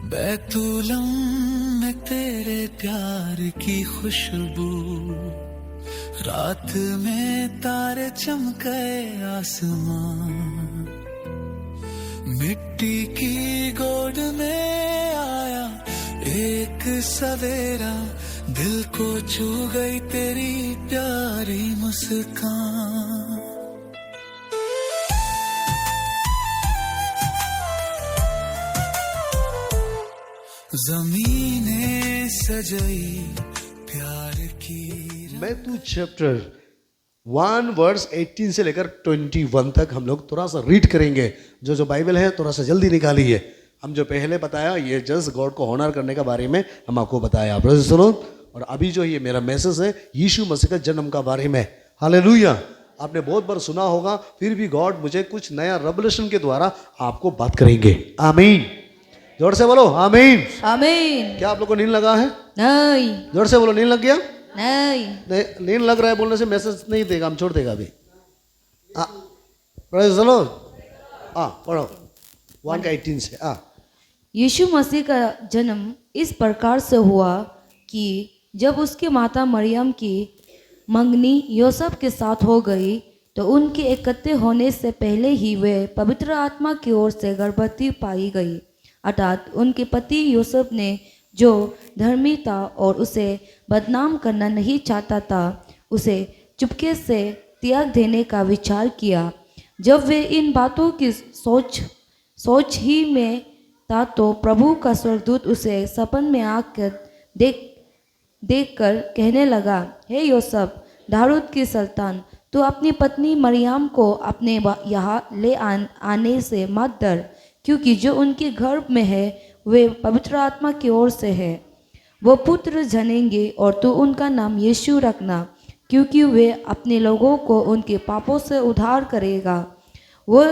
बैतूलम में तेरे प्यार की खुशबू, रात में तारे चमके आसमां, मिट्टी की गोद में आया एक सवेरा, दिल को छू गई तेरी प्यारी मुस्कान। ज़मीनें सजाई प्यार की। मैथ्यू चैप्टर 1 वर्स 18 से लेकर 21 तक हम लोग थोड़ा सा रीड करेंगे। जो बाइबल है थोड़ा सा जल्दी निकालिए। हम जो पहले बताया ये जस्ट गॉड को ऑनर करने के बारे में हम आपको बताया, प्रेज़ द लॉर्ड। और अभी जो ये मेरा मैसेज है यीशु मसीह का जन्म का बारे में। हालेलुया। आपने बहुत बार सुना होगा, फिर भी गॉड मुझे कुछ नया रेवलेशन के द्वारा आपको बात करेंगे। आमीन। जोर से बोलो आमीन। आमीन। क्या आप लोग को नींद लगा है? नहीं। जोर से बोलो, नींद लग गया? नहीं। नींद लग रहा है बोलने से मैसेज नहीं देगा, हम छोड़ देगा अभी। Praise the Lord. पढ़ो 1:18 से। यीशु मसीह का जन्म इस प्रकार से हुआ कि जब उसकी माता मरियम की मंगनी यूसुफ के साथ हो गई तो उनके इकट्ठे होने से पहले ही वे पवित्र आत्मा की ओर से गर्भवती पाई गई। अर्थात उनके पति यूसुफ ने जो धर्मी था और उसे बदनाम करना नहीं चाहता था, उसे चुपके से त्याग देने का विचार किया। जब वे इन बातों की सोच ही में था तो प्रभु का स्वर्गदूत उसे सपन में आकर देख कर कहने लगा, हे यूसुफ, दाऊद की संतान, तू अपनी पत्नी मरियम को अपने यहाँ ले आने से मत डर, क्योंकि जो उनके गर्भ में है वे पवित्र आत्मा की ओर से है। वो पुत्र जनेंगे और तू उनका नाम यीशु रखना, क्योंकि वे अपने लोगों को उनके पापों से उद्धार करेगा। वो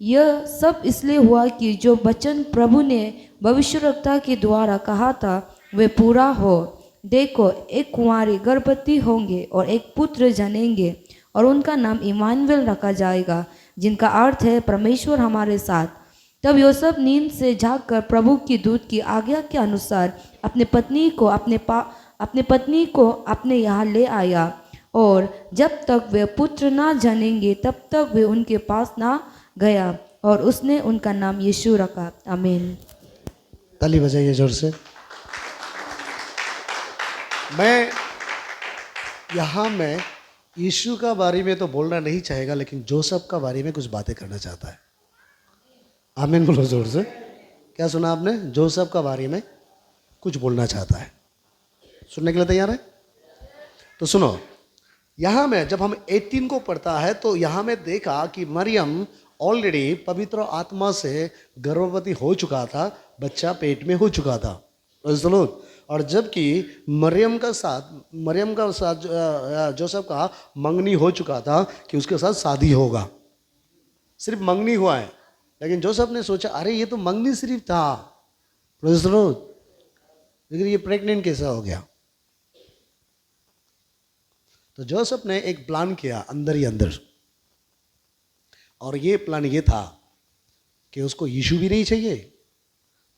यह सब इसलिए हुआ कि जो वचन प्रभु ने भविष्यवक्ता के द्वारा कहा था वे पूरा हो। देखो, एक कुंवारी गर्भवती होंगे और एक पुत्र जनेंगे और उनका नाम इमानुएल रखा जाएगा, जिनका अर्थ है परमेश्वर हमारे साथ। तब यूसुफ नींद से जागकर प्रभु की दूत की आज्ञा के अनुसार अपने पत्नी को अपने यहाँ ले आया, और जब तक वे पुत्र ना जनेंगे तब तक वे उनके पास ना गया, और उसने उनका नाम यीशु रखा। आमीन। ताली बजाइए जोर से। मैं यीशु का बारे में तो बोलना नहीं चाहेगा, लेकिन जोसेफ का बारे में कुछ बातें करना चाहता है। आमीन बोलो जोर से। क्या सुना आपने? जोसेफ का बारे में कुछ बोलना चाहता है। सुनने के लिए तैयार है? तो सुनो, यहाँ में जब हम 18 को पढ़ता है तो यहाँ में देखा कि मरियम ऑलरेडी पवित्र आत्मा से गर्भवती हो चुका था, बच्चा पेट में हो चुका था। और जबकि मरियम का साथ जोसेफ का मंगनी हो चुका था कि उसके साथ शादी होगा। सिर्फ मंगनी हुआ है, लेकिन जोसेफ ने सोचा अरे ये तो मंगनी सिर्फ था, लेकिन ये प्रेग्नेंट कैसा हो गया। तो जोसेफ ने एक प्लान किया अंदर ही अंदर, और ये प्लान ये था कि उसको यीशु भी नहीं चाहिए,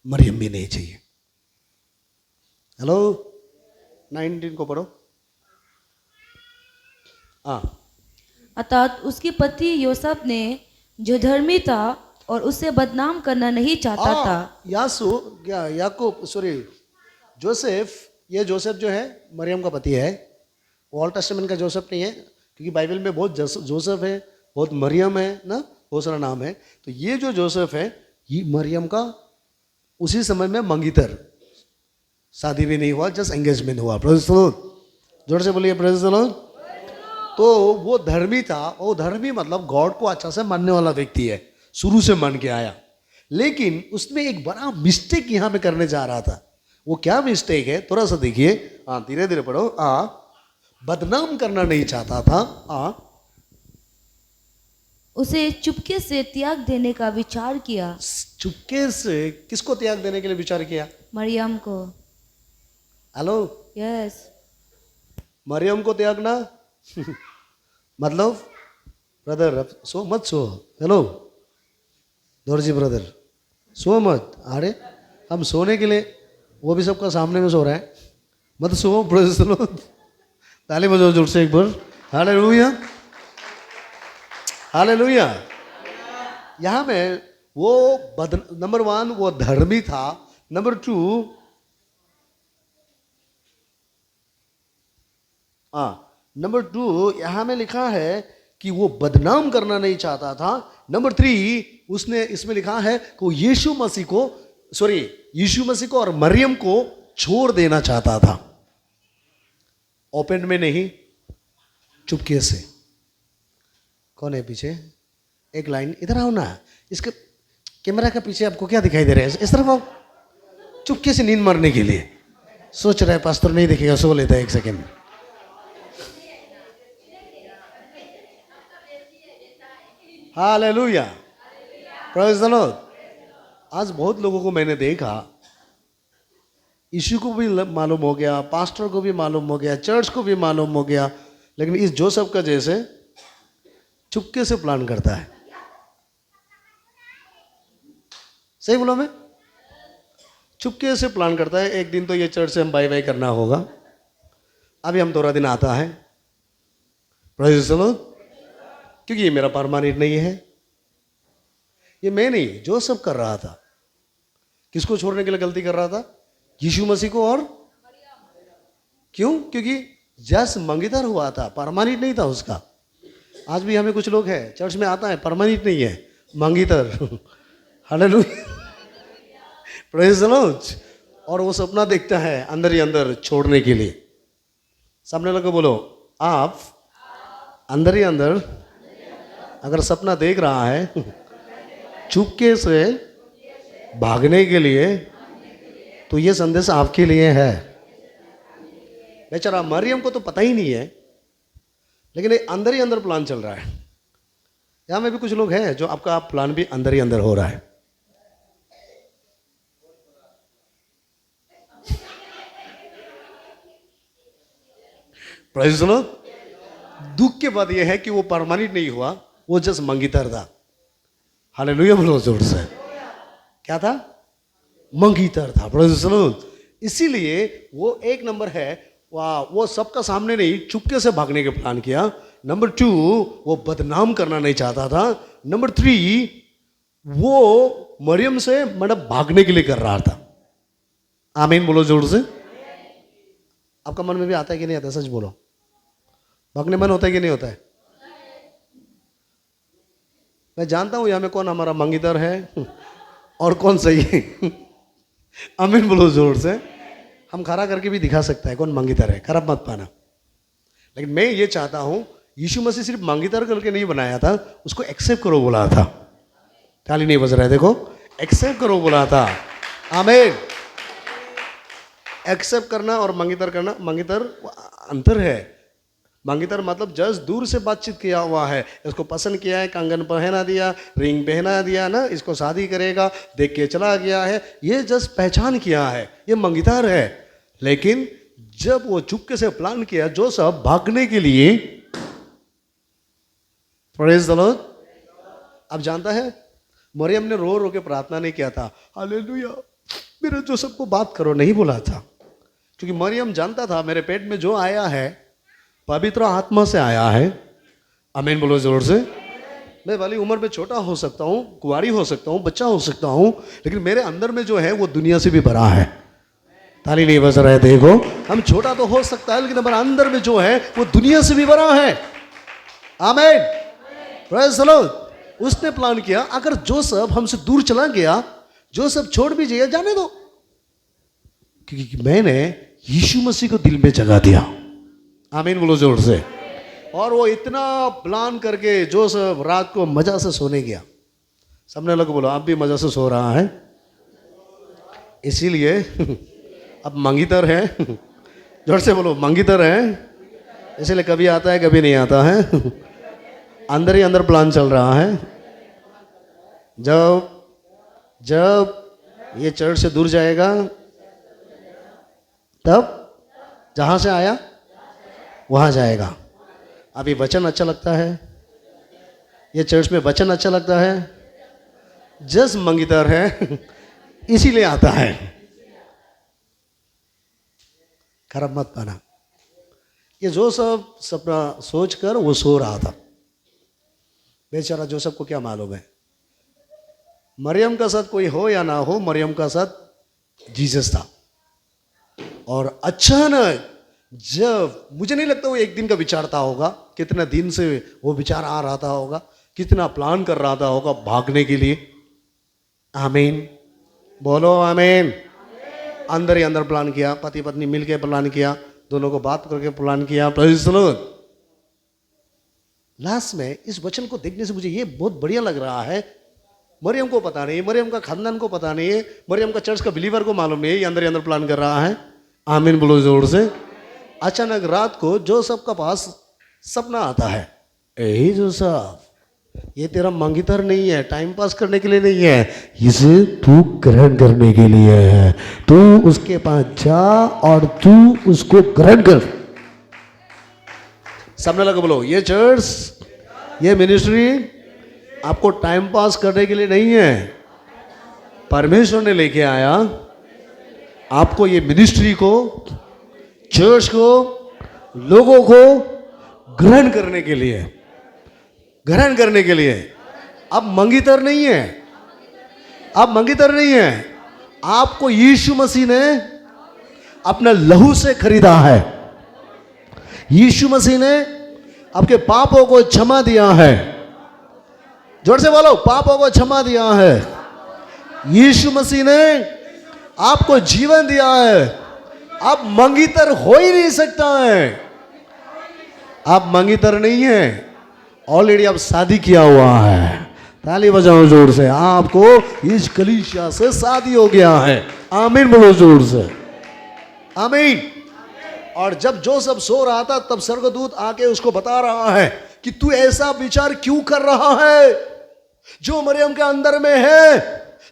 मरियम भी नहीं चाहिए। हेलो 19 को पढ़ो। अर्थात उसके पति यूसुफ ने जो धर्मी था और उसे बदनाम करना नहीं चाहता था। जोसेफ, ये जोसेफ जो है मरियम का पति है। वो ओल्ड टेस्टामेंट का जोसेफ नहीं है, क्योंकि बाइबल में बहुत जोसेफ है, बहुत मरियम है ना, बहुत सारा नाम है। तो ये जो जोसेफ है ये मरियम का उसी समय में मंगीतर, शादी भी नहीं हुआ, जस्ट एंगेजमेंट हुआ। Praise the Lord. जोर से बोलिए प्रेज़ द लॉर्ड। तो वो धर्मी था। वो धर्मी मतलब गॉड को अच्छा से मानने वाला व्यक्ति है, शुरू से मान के आया। लेकिन उसमें एक बड़ा मिस्टेक यहाँ पे करने जा रहा था। वो क्या मिस्टेक है थोड़ा सा देखिए। धीरे धीरे पढ़ो। बदनाम करना नहीं चाहता था। उसे चुपके से त्याग देने का विचार किया। चुपके से किसको त्याग देने के लिए विचार किया? मरियम को। Hello, yes. मरियम को त्यागना मतलब ब्रदर सो मत सो। हेलो दौरजी ब्रदर, सो मत। अरे हम सोने के लिए, वो भी सबका सामने में सो रहा है, मत सो, प्रेज़ द लॉर्ड। ताली बजाओ जोर से एक बार, हालेलुया, हालेलुया। यहाँ में वो नंबर 1 वो धर्मी था, नंबर 2 नंबर 2 यहाँ में लिखा है कि वो बदनाम करना नहीं चाहता था। नंबर 3 उसने इसमें लिखा है कि यीशु मसीह को और मरियम को छोड़ देना चाहता था। ओपन में नहीं, चुपके से। कौन है पीछे? एक लाइन इधर आओ ना, इसके कैमरा के पीछे आपको क्या दिखाई दे रहा है? इस तरफ आओ, चुपके से नींद मारने के लिए सोच रहा है पास्टर नहीं दिखेगा, सो लेता है 1 second. Hallelujah, praise the Lord. आज बहुत लोगों को मैंने देखा, यीशु को भी मालूम हो गया, पास्टर को भी मालूम हो गया, चर्च को भी मालूम हो गया, लेकिन इस जोसेफ का जैसे चुपके से प्लान करता है। सही बोला मैं? चुपके से प्लान करता है। एक दिन तो ये चर्च से हम बाय बाय करना होगा, अभी हम थोड़ा दिन आता है, प्रेज़ द लॉर्ड, क्योंकि ये मेरा परमानेंट नहीं है। ये मैं नहीं, जोसेफ कर रहा था। किसको छोड़ने के लिए गलती कर रहा था? यीशु मसीह को। और क्यों? क्योंकि जस्ट मंगीतर हुआ था, परमानेंट नहीं था उसका। आज भी हमें कुछ लोग हैं, चर्च में आता है, परमानेंट नहीं है, मंगीतर। Hallelujah, praise the lord. और वो सपना देखता है अंदर ही अंदर छोड़ने के लिए। सामने लगे बोलो, आप अंदर ही अंदर अगर सपना देख रहा है चुपके से भागने के लिए, तो ये संदेश आपके लिए है। बेचारा मरियम को तो पता ही नहीं है, लेकिन अंदर ही अंदर प्लान चल रहा है। यहां में भी कुछ लोग हैं जो आपका प्लान भी अंदर ही अंदर हो रहा है। Praise the Lord. दुख के बाद यह है कि वो परमानेंट नहीं हुआ, वो जस्ट मंगीतर था। हालेलुया बोलो जोर से। क्या था? मंगीतर था, प्रेज़ द लॉर्ड। इसीलिए वो 1 नंबर है, वो सबका सामने नहीं, चुपके से भागने का प्लान किया। नंबर 2 वो बदनाम करना नहीं चाहता था। नंबर 3 वो मरियम से मतलब भागने के लिए कर रहा था। आमीन बोलो जोर से। आपका मन में भी आता है कि नहीं आता? सच बोलो, भागने मन होता है कि नहीं होता है? मैं जानता हूं यहां में कौन हमारा मंगीतर है और कौन सही है। आमीन बोलो जोर से। हम खड़ा करके भी दिखा सकता है कौन मंगीतर है, खराब मत पाना। लेकिन मैं ये चाहता हूं, यीशु मसीह सिर्फ मंगीतर करके नहीं बनाया था, उसको एक्सेप्ट करो बोला था। ताली नहीं बज रहा है, देखो, एक्सेप्ट करो बोला था। आमीन। एक्सेप्ट करना और मंगीतर करना, मंगीतर अंतर है। मंगीतर मतलब जस्ट दूर से बातचीत किया हुआ है, इसको पसंद किया है, कंगन पहना दिया, रिंग पहना दिया ना, इसको शादी करेगा, देख के चला गया है, ये जस्ट पहचान किया है, ये मंगीतर है। लेकिन जब वो चुपके से प्लान किया जोसेफ भागने के लिए, प्रेज़ द लॉर्ड। अब जानता है मरियम ने रो रो के प्रार्थना नहीं किया था, हालेलुया मेरे जोसेफ को बात करो, नहीं बोला था। क्योंकि मरियम जानता था मेरे पेट में जो आया है पवित्र आत्मा से आया है। आमीन बोलो जोर से। मैं वाली उम्र में छोटा हो सकता हूँ, कुंवारी हो सकता हूँ, बच्चा हो सकता हूँ, लेकिन मेरे अंदर में जो है वो दुनिया से भी बड़ा है। ताली नहीं बज रहा है, देखो, हम छोटा तो हो सकता है लेकिन हमारे अंदर में जो है वो दुनिया से भी बड़ा है। आमीन, प्रेज़ द लॉर्ड। उसने प्लान किया अगर जोसेफ हमसे दूर चला गया, जोसेफ छोड़ भी जाइए, जाने दो, क्योंकि मैंने यीशु मसीह को दिल में जगा दिया। आमीन बोलो जोर से। और वो इतना प्लान करके जोसेफ रात को मजा से सोने गया। सबने लोग बोलो आप भी मजा से सो रहा है, इसीलिए अब मंगीतर है। जोर से बोलो मंगीतर है, इसीलिए कभी आता है कभी नहीं आता है, अंदर ही अंदर प्लान चल रहा है। जब ये चर्च से दूर जाएगा, तब जहां से आया वहां जाएगा। अभी वचन अच्छा लगता है, ये चर्च में वचन अच्छा लगता है, जस्ट मंगीतर है, इसीलिए आता है। खराब मत पाना। ये जोसेफ सपना सोचकर वो सो रहा था। बेचारा जोसेफ को क्या मालूम है मरियम का साथ कोई हो या ना हो, मरियम का साथ जीसस था। और अचानक जब, मुझे नहीं लगता वो एक दिन का विचार था होगा, कितना दिन से वो विचार आ रहा था होगा, कितना प्लान कर रहा था होगा भागने के लिए। आमीन बोलो आमीन। अंदर ही अंदर प्लान किया, पति पत्नी मिलके प्लान किया, दोनों को बात करके प्लान किया। Praise the Lord. लास्ट में इस वचन को देखने से मुझे ये बहुत बढ़िया लग रहा है। मरियम को पता नहीं, मरियम का खानदान को पता नहीं है, मरियम का चर्च का बिलीवर को मालूम नहीं है, ये अंदर ही अंदर प्लान कर रहा है। आमीन बोलो जोर से। अचानक रात को जोसेफ का पास सपना आता है, ए जोसेफ, ये तेरा मंगितर नहीं है, टाइम पास करने के लिए नहीं है, इसे तू ग्रहण करने के लिए है। तू उसके पास जा और तू उसको ग्रहण कर। सामने लगा बोलो, ये चर्च, ये मिनिस्ट्री आपको टाइम पास करने के लिए नहीं है, परमेश्वर ने लेके आया आपको। ये मिनिस्ट्री को, चर्च को, लोगों को ग्रहण करने के लिए, ग्रहण करने के लिए। अब मंगीतर नहीं है, अब मंगीतर नहीं है, आपको यीशु मसीह ने अपना लहू से खरीदा है। यीशु मसीह ने आपके पापों को क्षमा दिया है। जोर से बोलो, पापों को क्षमा दिया है। यीशु मसीह ने आपको जीवन दिया है। अब मंगीतर हो ही नहीं सकता है। आप मंगीतर नहीं है, ऑलरेडी आप शादी किया हुआ है। ताली बजाओ जोर से। आपको इस कलीसिया से शादी हो गया है। आमीन बोलो जोर से। आमीन। और जब जोसेफ सो रहा था तब स्वर्गदूत आके उसको बता रहा है कि तू ऐसा विचार क्यों कर रहा है। जो मरियम के अंदर में है,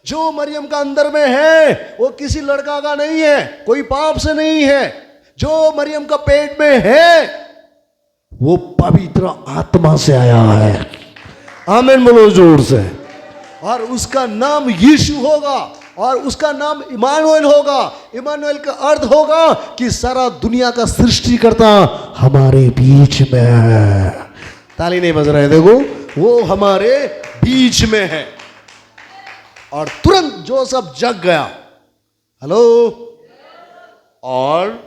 जो मरियम का अंदर में है वो किसी लड़का का नहीं है, कोई पाप से नहीं है। जो मरियम का पेट में है वो पवित्र आत्मा से आया है। आमीन बोलो जोर से। और उसका नाम यीशु होगा और उसका नाम इमानुएल होगा। इमानुएल का अर्थ होगा कि सारा दुनिया का सृष्टिकर्ता हमारे बीच में है। ताली नहीं बज रहे, देखो वो हमारे बीच में है। और तुरंत जोसेफ जग गया। हेलो। और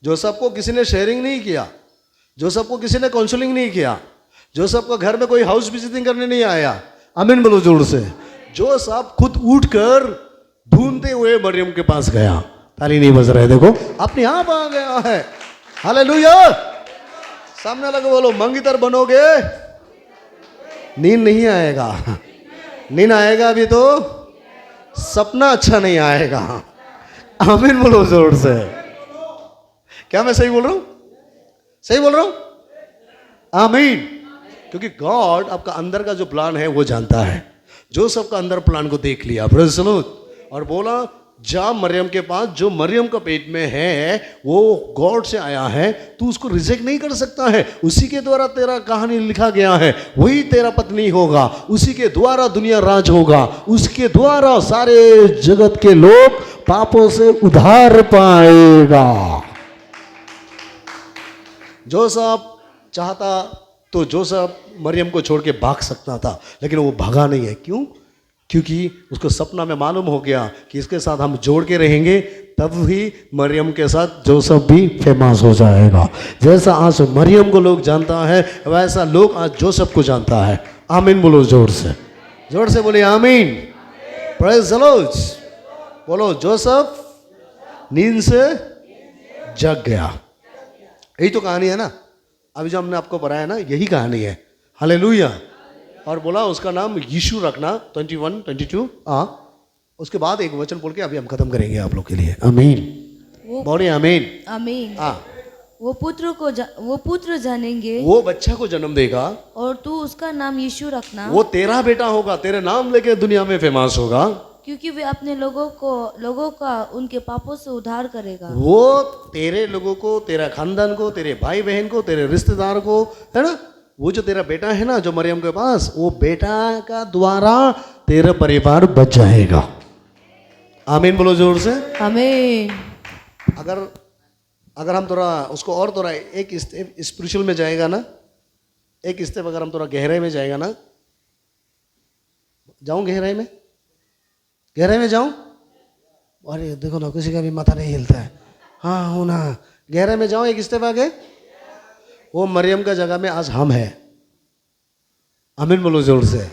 जोसेफ को किसी ने शेयरिंग नहीं किया, जोसेफ को किसी ने काउंसलिंग नहीं किया, जोसेफ को घर में कोई हाउस विजिटिंग करने नहीं आया। आमीन बोलो जोर से। जोसेफ खुद उठकर ढूंढते हुए मरियम के पास गया। ताली नहीं बज रहे, देखो अपने आप आ गया है। हालेलुया। सामने लगे बोलो, मंगीतर बनोगे, नींद नहीं आएगा। नींद आएगा अभी तो सपना अच्छा नहीं आएगा। आमीन बोलो जोर से। क्या मैं सही बोल रहा हूं? सही बोल रहा हूं? आमीन। क्योंकि गॉड आपका अंदर का जो प्लान है वो जानता है। जोसेफ का अंदर प्लान को देख लिया, प्रेज़ द लॉर्ड, और बोला जा मरियम के पास, जो मरियम का पेट में है वो गॉड से आया है, तू उसको रिजेक्ट नहीं कर सकता है। उसी के द्वारा तेरा कहानी लिखा गया है, वही तेरा पत्नी होगा, उसी के द्वारा दुनिया राज होगा, उसके द्वारा सारे जगत के लोग पापों से उद्धार पाएगा। जोसेफ चाहता तो जोसेफ मरियम को छोड़ के भाग सकता था, लेकिन वो भागा नहीं है। क्यों? क्योंकि उसको सपना में मालूम हो गया कि इसके साथ हम जोड़ के रहेंगे तब ही मरियम के साथ जोसेफ भी फेमस हो जाएगा। जैसा आज मरियम को लोग जानता है वैसा लोग आज जोसेफ को जानता है। आमीन बोलो जोर से। जोर से बोले आमीन। Praise the Lord. बोलो जोसेफ नींद से जग गया। यही तो कहानी है ना, अभी जो हमने आपको पढ़ाया ना, यही कहानी है। हालेलुया। और बोला उसका नाम यीशु रखना। 21, 22। उसके बाद एक वचन बोल के अभी हम खत्म करेंगे आप लोग के लिए। आमीन बोलिए आमीन। आमीन। वो पुत्र जानेंगे, वो बच्चा को जन्म देगा और तू उसका नाम यीशु रखना। वो तेरा बेटा होगा, तेरे नाम लेके दुनिया में फेमस होगा, क्योंकि वे अपने लोगों का उनके पापों से उद्धार करेगा। वो तेरे लोगों को, तेरा खानदान को, तेरे भाई बहन को, तेरे रिश्तेदार को, है ना, वो जो तेरा बेटा है ना जो मरियम के पास, वो बेटा का द्वारा तेरा परिवार बच जाएगा। आमीन बोलो जोर से। आमीन। अगर हम थोड़ा उसको और थोड़ा एक स्टेप स्पिरिचुअल में जाएगा ना, एक स्टेप अगर हम थोड़ा गहराई में जाएगा ना, जाऊं गहराई में, गहराई में जाऊं? अरे देखो ना, किसी का भी माथा नहीं हिलता है। हाँ हो ना, गहराई में जाऊं एक स्टेप आगे। वो मरियम का जगह में आज हम हैं। आमीन बोलो जोर से।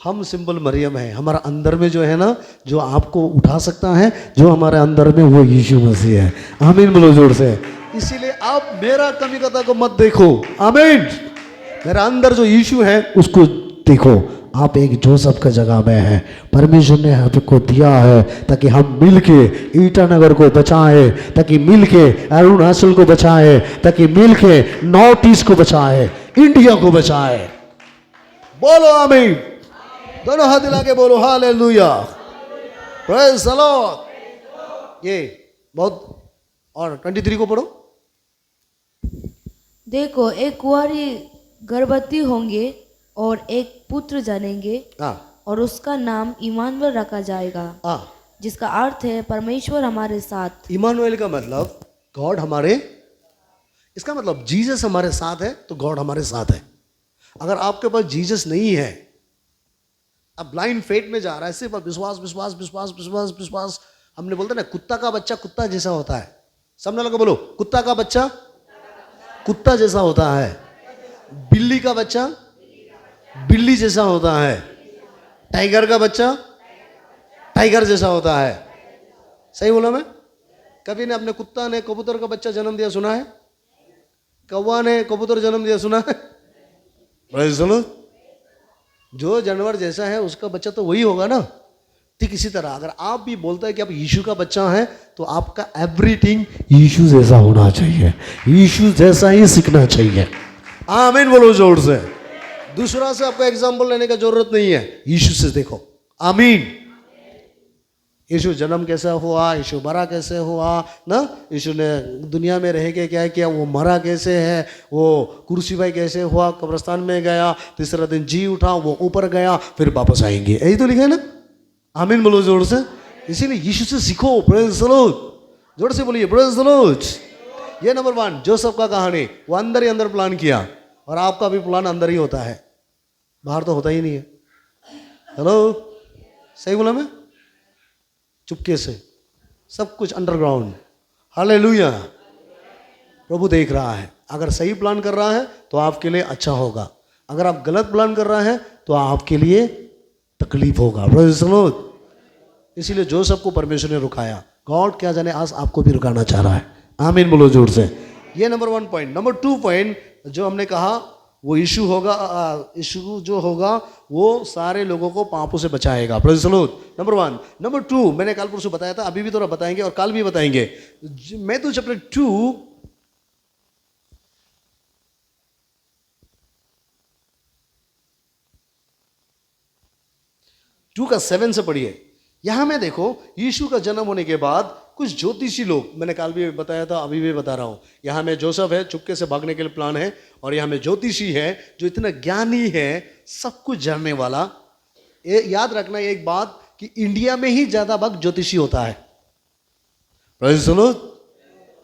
हम सिंपल मरियम है। हमारा अंदर में जो है ना, जो आपको उठा सकता है, जो हमारे अंदर में, वो यीशु मसीह है। आमीन बोलो जोर से। इसीलिए आप मेरा कमी कथा को मत देखो। आमीन। मेरा अंदर जो यीशु है उसको देखो। आप एक जोसेफ का जगह में हैं। परमेश्वर ने आपको दिया है ताकि हम मिलके ईटानगर को बचाएं, ताकि मिलके अरुणाचल को बचाएं, ताकि मिलके नॉर्थ ईस्ट को बचाएं, इंडिया को बचाएं। बोलो आमीन। दोनों हाथ हिला के बोलो हालेलुया, प्रेज द लॉर्ड। ये बहुत। और 23 को पढ़ो। देखो, एक कुंवारी गर्भवती होंगे और एक पुत्र जनेंगे, और उसका नाम इमानुएल रखा जाएगा, जिसका अर्थ है परमेश्वर हमारे साथ। इमानुएल का मतलब गॉड हमारे, इसका मतलब जीसस हमारे साथ है तो गॉड हमारे साथ है। अगर आपके पास जीसस नहीं है, अब ब्लाइंड फेथ में जा रहा है, सिर्फ विश्वास विश्वास विश्वास विश्वास विश्वास। हमने बोलते ना, कुत्ता का बच्चा कुत्ता जैसा होता है। सामने लगा बोलो, कुत्ता का बच्चा कुत्ता जैसा होता है, बिल्ली का बच्चा बिल्ली जैसा होता है, टाइगर का बच्चा टाइगर जैसा होता है। सही बोला मैं? कभी ने अपने कुत्ता ने कबूतर का बच्चा जन्म दिया सुना है? कौवा ने कबूतर जन्म दिया सुना है? सुनो, जो जानवर जैसा है उसका बच्चा तो वही होगा ना। ठीक इसी तरह अगर आप भी बोलते हैं कि आप यीशु का बच्चा है, तो आपका एवरीथिंग यीशु जैसा होना चाहिए, यीशु जैसा ही सीखना चाहिए। आमीन बोलो जोर से। दूसरा से आपको एग्जाम्पल लेने का जरूरत नहीं है, यीशु से देखो। आमीन। यीशु जन्म कैसा हुआ, यीशु मरा कैसे हुआ ना, यीशु ने दुनिया में रह के क्या किया, वो मरा कैसे है, वो क्रूसीफाई कैसे हुआ, कब्रिस्तान में गया, तीसरा दिन जी उठा, वो ऊपर गया, फिर वापस आएंगे। यही तो लिखा है ना। आमीन बोलो जोर से। इसीलिए यीशु से सीखो। Praise the Lord. जोर से बोलिए प्रेज द लॉर्ड। ये नंबर 1 जोसेफ का कहानी, वो अंदर ही अंदर प्लान किया, और आपका भी प्लान अंदर ही होता है, बाहर तो होता ही नहीं है। हेलो, सही बोला मैं? चुपके से सब कुछ अंडरग्राउंड। हालेलुया। प्रभु देख रहा है। अगर सही प्लान कर रहा है तो आपके लिए अच्छा होगा, अगर आप गलत प्लान कर रहे हैं तो आपके लिए तकलीफ होगा। Praise the Lord. इसीलिए जो सबको परमेश्वर ने रुकाया, गॉड क्या जाने आज आपको भी रुकाना चाह रहा है। आमीन बोलो जोर से। ये नंबर 1 पॉइंट। नंबर 2 पॉइंट जो हमने कहा, वो यीशु होगा, यीशु जो होगा वो सारे लोगों को पापों से बचाएगा। Praise the Lord. Number 1। Number 2 मैंने कल परसों बताया था, अभी भी थोड़ा बताएंगे और कल भी बताएंगे। मैथ्यू चैप्टर 2 का 7 से पढ़िए। यहां में देखो, यीशु का जन्म होने के बाद कुछ ज्योतिषी लोग, मैंने कल भी बताया था, अभी भी बता रहा हूं। यहां में जोसेफ है, चुपके से भागने के लिए प्लान है, और यहां में ज्योतिषी है जो इतना ज्ञानी है, सब कुछ जानने वाला। याद रखना एक बात कि इंडिया में ही ज्यादा भाग ज्योतिषी होता है। Praise the Lord.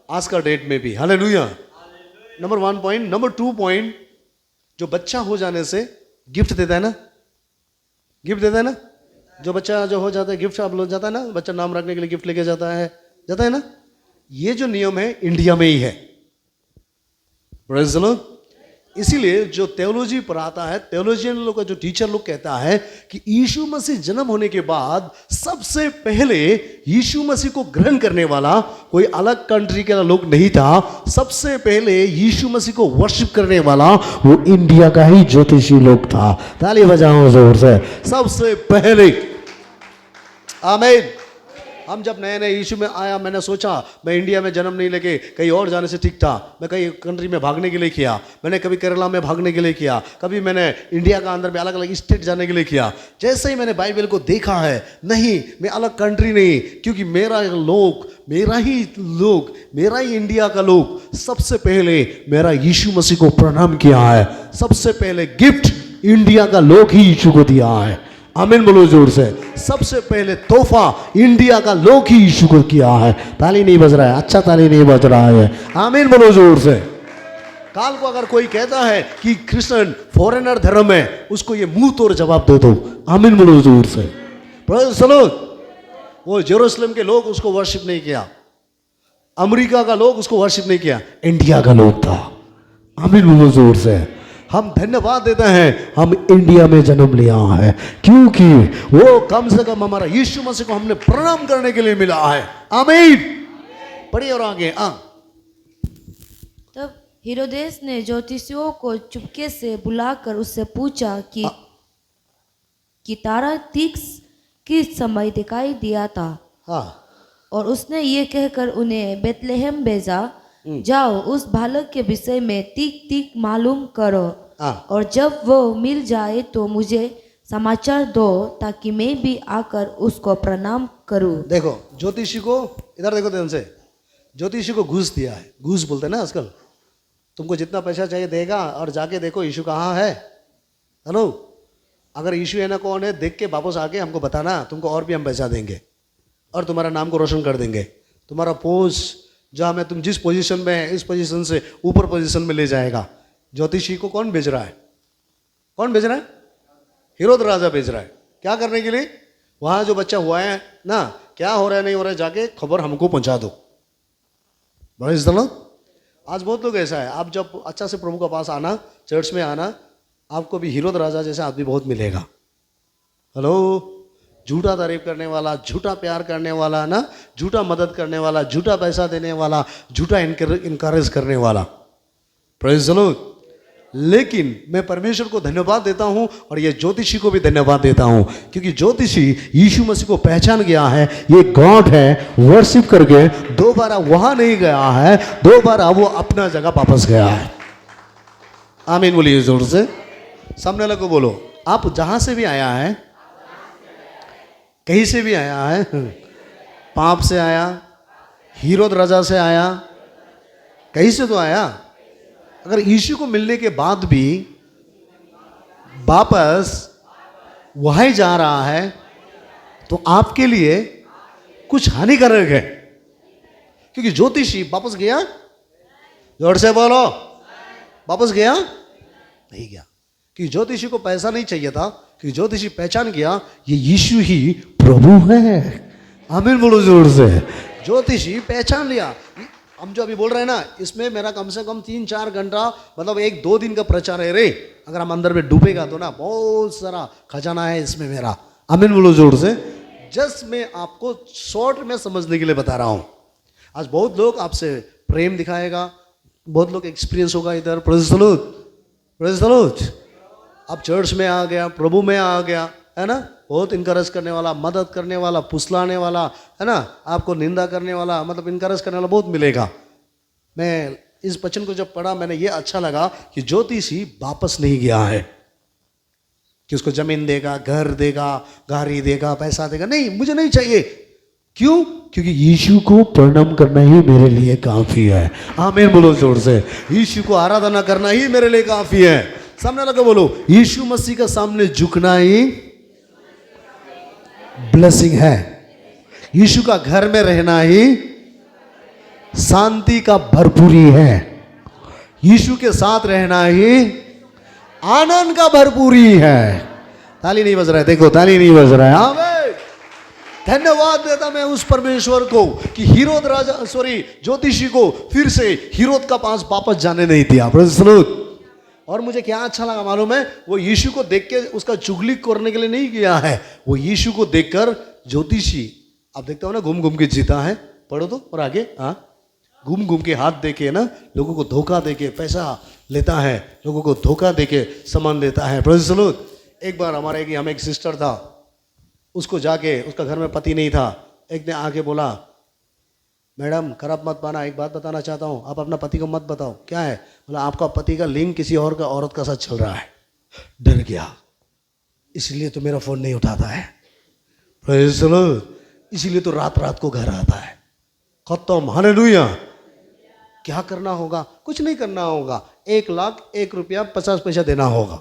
आज का डेट में भी। Hallelujah. Number 1 point. Number 2 point, जो बच्चा हो जाने से गिफ्ट देता है ना, गिफ्ट देता है ना, जो बच्चा जो हो जाता है गिफ्ट आप लोग जाता है ना, बच्चा नाम रखने के लिए गिफ्ट लेके जाता है ना। ये जो नियम है इंडिया में ही है। Praise the Lord. इसीलिए जो थियोलॉजी पढ़ाता है, थियोलॉजियन लोग का जो टीचर लोग कहता है कि यीशु मसीह जन्म होने के बाद सबसे पहले यीशु मसीह को ग्रहण करने वाला कोई अलग कंट्री का लोग नहीं था। सबसे पहले यीशु मसीह को वर्शिप करने वाला वो इंडिया का ही ज्योतिषी लोग था। ताली बजाओ जोर से। सबसे पहले। आमीन। हम जब नए नए यीशु में आया, मैंने सोचा मैं इंडिया में जन्म नहीं लेके कहीं और जाने से ठीक था। मैं कई कंट्री में भागने के लिए किया, मैंने कभी केरला में भागने के लिए किया, कभी मैंने इंडिया का अंदर में अलग अलग स्टेट जाने के लिए किया। जैसे ही मैंने बाइबल को देखा है, नहीं मैं अलग कंट्री नहीं, क्योंकि मेरा ही इंडिया का लोग सबसे पहले मेरा यीशु मसीह को प्रणाम किया है। सबसे पहले गिफ्ट इंडिया का लोग ही यीशु को दिया है। आमीन बोलो जोर से। सबसे पहले तोहफा इंडिया का लोग ही यीशु को किया है। ताली नहीं बज रहा है, अच्छा ताली नहीं बज रहा है। आमीन बोलो जोर से। काल को अगर कोई कहता है कि क्रिश्चियन फॉरेनर धर्म है, उसको ये मुंह तोड़ जवाब दे दो। आमीन बोलो जोर से। Praise the Lord. वो जेरूशलेम के लोग उसको वर्शिप नहीं किया, अमेरिका का लोग उसको वर्शिप नहीं किया, इंडिया का लोग था। आमीन बोलो जोर से। हम धन्यवाद देते हैं हम इंडिया में जन्म लिया है, क्योंकि वो कम से कम हमारा यीशु मसीह को हमने प्रणाम करने के लिए मिला है। आमीन। पढ़िए और आगे। तब हेरोदेस ने ज्योतिषियों को चुपके से बुलाकर उससे पूछा कि तारा तीक्ष किस समय दिखाई दिया था। हाँ। और उसने ये कहकर उन्हें बेतलेहम भेजा, जाओ उस बालक के विषय में तीक तीक मालूम करो, और जब वो मिल जाए तो मुझे समाचार दो, ताकि मैं भी आकर उसको प्रणाम करूं। देखो ज्योतिषी को, इधर देखो ध्यान से, ज्योतिषी को घूस दिया है। घूस बोलते हैं ना आजकल। तुमको जितना पैसा चाहिए देगा, और जाके देखो यीशु कहाँ है। हेलो, अगर यीशु है ना कौन है, देख के वापस आके हमको बताना, तुमको और भी हम पैसा देंगे और तुम्हारा नाम को रोशन कर देंगे। तुम्हारा पोस्ट जहाँ में तुम जिस पोजीशन में है, इस पोजीशन से ऊपर पोजीशन में ले जाएगा। ज्योतिषी को कौन भेज रहा है? कौन भेज रहा है? हेरोद राजा भेज रहा है। क्या करने के लिए? वहाँ जो बच्चा हुआ है ना, क्या हो रहा है नहीं हो रहा है, जाके खबर हमको पहुँचा दो। Praise the Lord. आज बहुत लोग ऐसा है, आप जब अच्छा से प्रभु का पास आना, चर्च में आना, आपको भी हेरोद राजा जैसा आदमी बहुत मिलेगा। हेलो, झूठा तारीफ करने वाला, झूठा प्यार करने वाला ना, झूठा मदद करने वाला, झूठा पैसा देने वाला, झूठा इनकरेज करने वाला। Praise the Lord. लेकिन मैं परमेश्वर को धन्यवाद देता हूं और ये ज्योतिषी को भी धन्यवाद देता हूं, क्योंकि ज्योतिषी यीशु मसीह को पहचान गया है, ये गॉड है, वर्शिप करके दोबारा वहां नहीं गया है, दोबारा वो अपना जगह वापस गया है। आमीन बोलिए जोर से। सामने वाले को बोलो, आप जहां से भी आया है, कहीं से भी आया है, पाप से आया, हेरोद राजा से आया, कहीं से तो आया, अगर यीशु को मिलने के बाद भी वापस वहीं जा रहा है, तो आपके लिए कुछ हानिकारक है। क्योंकि ज्योतिषी वापस गया, जोर से बोलो, वापस गया नहीं गया। कि ज्योतिषी को पैसा नहीं चाहिए था, कि ज्योतिषी पहचान गया ये यीशु ही प्रभु है। आमीन बोलो जोर से। ज्योतिषी पहचान लिया। हम जो अभी बोल रहे हैं ना, इसमें मेरा कम से कम 3-4 घंटा, मतलब 1-2 दिन का प्रचार है रे। अगर हम अंदर में डूबेगा तो ना, बहुत सारा खजाना है इसमें मेरा। आमीन बोलो जोर से। जस्ट मैं आपको शॉर्ट में समझने के लिए बता रहा हूँ। आज बहुत लोग आपसे प्रेम दिखाएगा, बहुत लोग एक्सपीरियंस होगा इधर। Praise the Lord, praise the Lord. अब चर्च में आ गया, प्रभु में आ गया, है ना, बहुत इनकरेज करने वाला, मदद करने वाला, फुसलाने वाला, है ना, आपको निंदा करने वाला, मतलब इनकरेज करने वाला बहुत मिलेगा। मैं इस वचन को जब पढ़ा, मैंने ये अच्छा लगा कि ज्योतिषी वापस नहीं गया है कि उसको जमीन देगा, घर देगा, गाड़ी देगा, पैसा देगा। नहीं, मुझे नहीं चाहिए। क्यों? क्योंकि यीशु को प्रणाम करना ही मेरे लिए काफी है। आमीन बोलो जोर से। यीशु को आराधना करना ही मेरे लिए काफी है। सामने लगा बोलो, यीशु मसीह का सामने झुकना ही ब्लेसिंग है। यीशु का घर में रहना ही शांति का भरपूरी है। यीशु के साथ रहना ही आनंद का भरपूरी है। ताली नहीं बज रहा है, देखो ताली नहीं बज रहा है। आमीन। धन्यवाद देता मैं उस परमेश्वर को कि हेरोद राजा, ज्योतिषी को फिर से हेरोद का पास वापस जाने नहीं दिया। Praise the lord. और मुझे क्या अच्छा लगा मालूम है, वो यीशु को देख के उसका चुगली करने के लिए नहीं गया है। वो यीशु को देखकर ज्योतिषी, आप देखते हो ना, घूम घूम के जीता है। पढ़ो तो और आगे। हाँ, घूम घूम के हाथ देके ना, लोगों को धोखा देके पैसा लेता है, लोगों को धोखा देके सामान देता है। Praise the Lord. एक बार हम एक सिस्टर था, उसको जाके, उसका घर में पति नहीं था, एक ने आके बोला, मैडम खराब मत पाना, एक बात बताना चाहता हूँ, आप अपना पति को मत बताओ। क्या है? बोला, आपका पति का लिंक किसी और का औरत का साथ चल रहा है। डर गया, इसलिए तो मेरा फोन नहीं उठाता है। Praise the Lord. इसीलिए तो रात रात को घर आता है। खत्म। हालेलुया। क्या करना होगा? कुछ नहीं करना होगा। 1,01,50 पैसा देना होगा।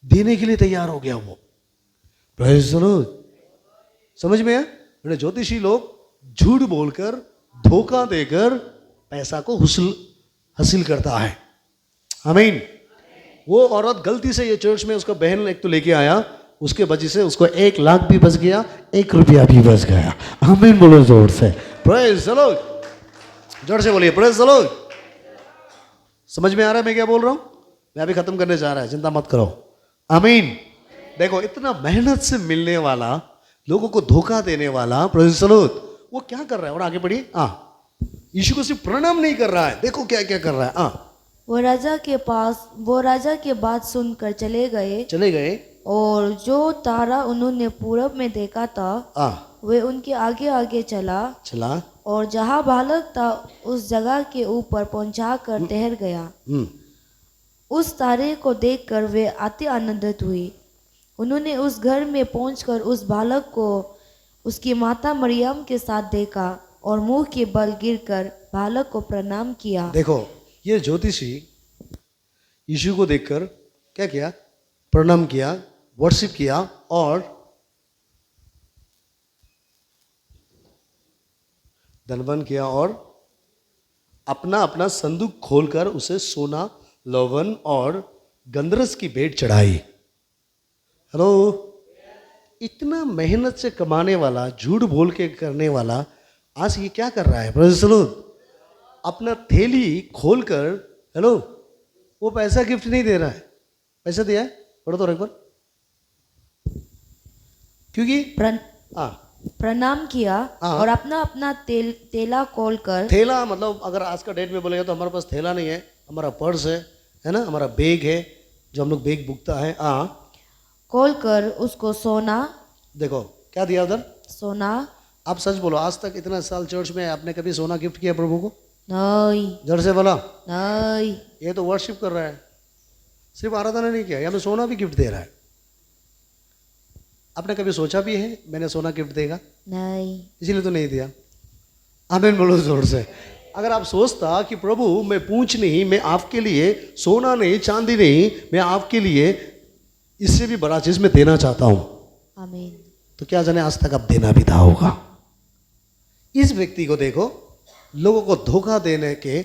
देने के लिए तैयार हो गया वो। Praise the Lord. समझ में आया? ज्योतिषी लोग झूठ बोलकर, धोखा देकर पैसा को हासिल करता है। आमीन। वो औरत गलती से ये चर्च में उसका बहन एक तो लेके आया, उसके वजह से उसको 1 लाख भी बच गया, 1 रुपया भी बच गया। आमीन बोलो जोर से। Praise the Lord. जोर से बोलिए प्रेज़ द लॉर्ड। समझ में आ रहा है मैं क्या बोल रहा हूं? मैं अभी खत्म करने जा रहा है, चिंता मत करो। आमीन। देखो इतना मेहनत से मिलने वाला, लोगों को धोखा देने वाला, प्रेज़ द लॉर्ड, वो क्या कर रहा है? और आगे बढ़िए। यीशु को सिर्फ प्रणाम नहीं कर रहा है, देखो क्या क्या कर रहा है। वो राजा के बात सुनकर चले गए और जो तारा उन्होंने पूरब में देखा था वे उनके आगे आगे चला और जहाँ बालक था उस जगह के ऊपर पहुंचा कर ठहर गया। उस तारे को देखकर वे अति आनंदित हुई। उन्होंने उस घर में पहुंचकर उस बालक को उसकी माता मरियम के साथ देखा और मुंह के बल गिरकर बालक को प्रणाम किया। देखो ये ज्योतिषी यीशु को देखकर क्या किया? प्रणाम किया, वर्शिप किया और धनवान किया और अपना अपना संदूक खोलकर उसे सोना, लौवन और गंधरस की भेंट चढ़ाई। हेलो, इतना मेहनत से कमाने वाला, झूठ बोल के करने वाला आज ये क्या कर रहा है? Praise the Lord. अपना थैली खोलकर, हेलो, वो पैसा गिफ्ट नहीं दे रहा है। पैसा दिया है? पढ़ो तो एक बार। क्योंकि प्रणाम किया और अपना अपना थैला खोलकर, थैला मतलब अगर आज का डेट में बोलेगा तो हमारे पास थैला नहीं है, हमारा पर्स है ना, हमारा बैग है जो हम लोग बैग बुकता है। खोलकर उसको सोना, देखो क्या दिया उधर? सोना। आप सच बोलो, आज तक इतना साल चर्च में आपने कभी सोना गिफ्ट किया प्रभु को? नहीं। जड़ से बोला नहीं। ये तो वर्शिप कर रहा है, सिर्फ आराधना नहीं किया, हमें सोना भी गिफ्ट दे रहा है। आपने कभी सोचा भी है मैंने सोना गिफ्ट देगा? नहीं। इसीलिए तो नहीं दिया। आमीन बोलो जोर से। अगर आप सोचता कि प्रभु मैं पूंछ नहीं, मैं आपके लिए सोना नहीं, चांदी नहीं, मैं आपके लिए इससे भी बड़ा चीज मैं देना चाहता हूं, आमीन, तो क्या जाने आज तक आप देना भी था होगा। इस व्यक्ति को देखो, लोगों को धोखा देने के,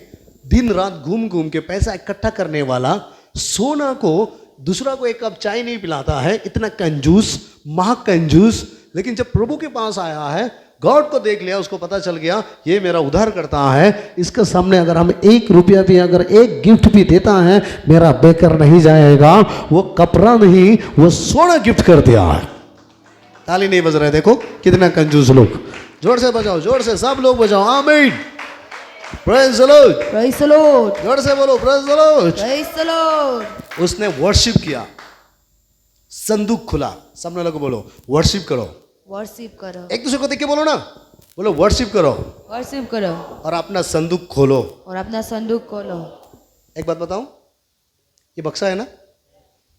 दिन रात घूम घूम के पैसा इकट्ठा करने वाला, सोना को दूसरा को 1 कप चाय नहीं पिलाता है, इतना कंजूस, महाकंजूस। लेकिन जब प्रभु के पास आया है, गॉड को देख लिया, उसको पता चल गया ये मेरा उद्धार करता है, इसके सामने अगर हम 1 रुपया भी, अगर 1 गिफ्ट भी देता है, मेरा बेकार नहीं जाएगा। वो कपड़ा नहीं, वो सोना गिफ्ट कर दिया है। ताली नहीं बज रहे, देखो कितना कंजूस लोग। जोर से बजाओ, जोर से सब लोग बजाओ। आमीन। Praise the Lord. Praise the Lord. जोर से बोलो praise the Lord. Praise the Lord. उसने वर्शिप किया, संदूक खुला। सबने लोग बोलो वर्शिप करो। वर्शिप करो। एक दूसरे को देख के बोलो ना, बोलो वर्शिप करो। वर्शिप करो और अपना संदूक खोलो। और अपना संदूक खोलो। एक बात बताऊं, ये बक्सा है ना,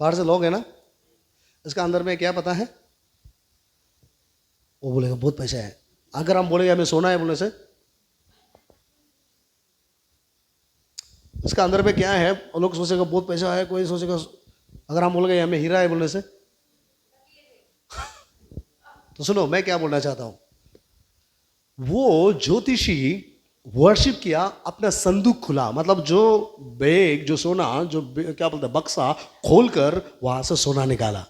बाहर से लोग है ना, इसका अंदर में क्या पता है? वो बोलेगा बहुत पैसा है। अगर हम बोलेंगे हमें सोना है बोलने से, इसका अंदर में क्या है, वो लोग सोचेगा बहुत पैसा है, कोई सोचेगा। अगर हम बोलेंगे हमें हीरा है बोलने से, तो सुनो मैं क्या बोलना चाहता हूं। वो ज्योतिषी वर्शिप किया, अपना संदूक खुला, मतलब जो बैग, जो सोना, जो क्या बोलते हैं बक्सा खोलकर वहां से सोना निकाला।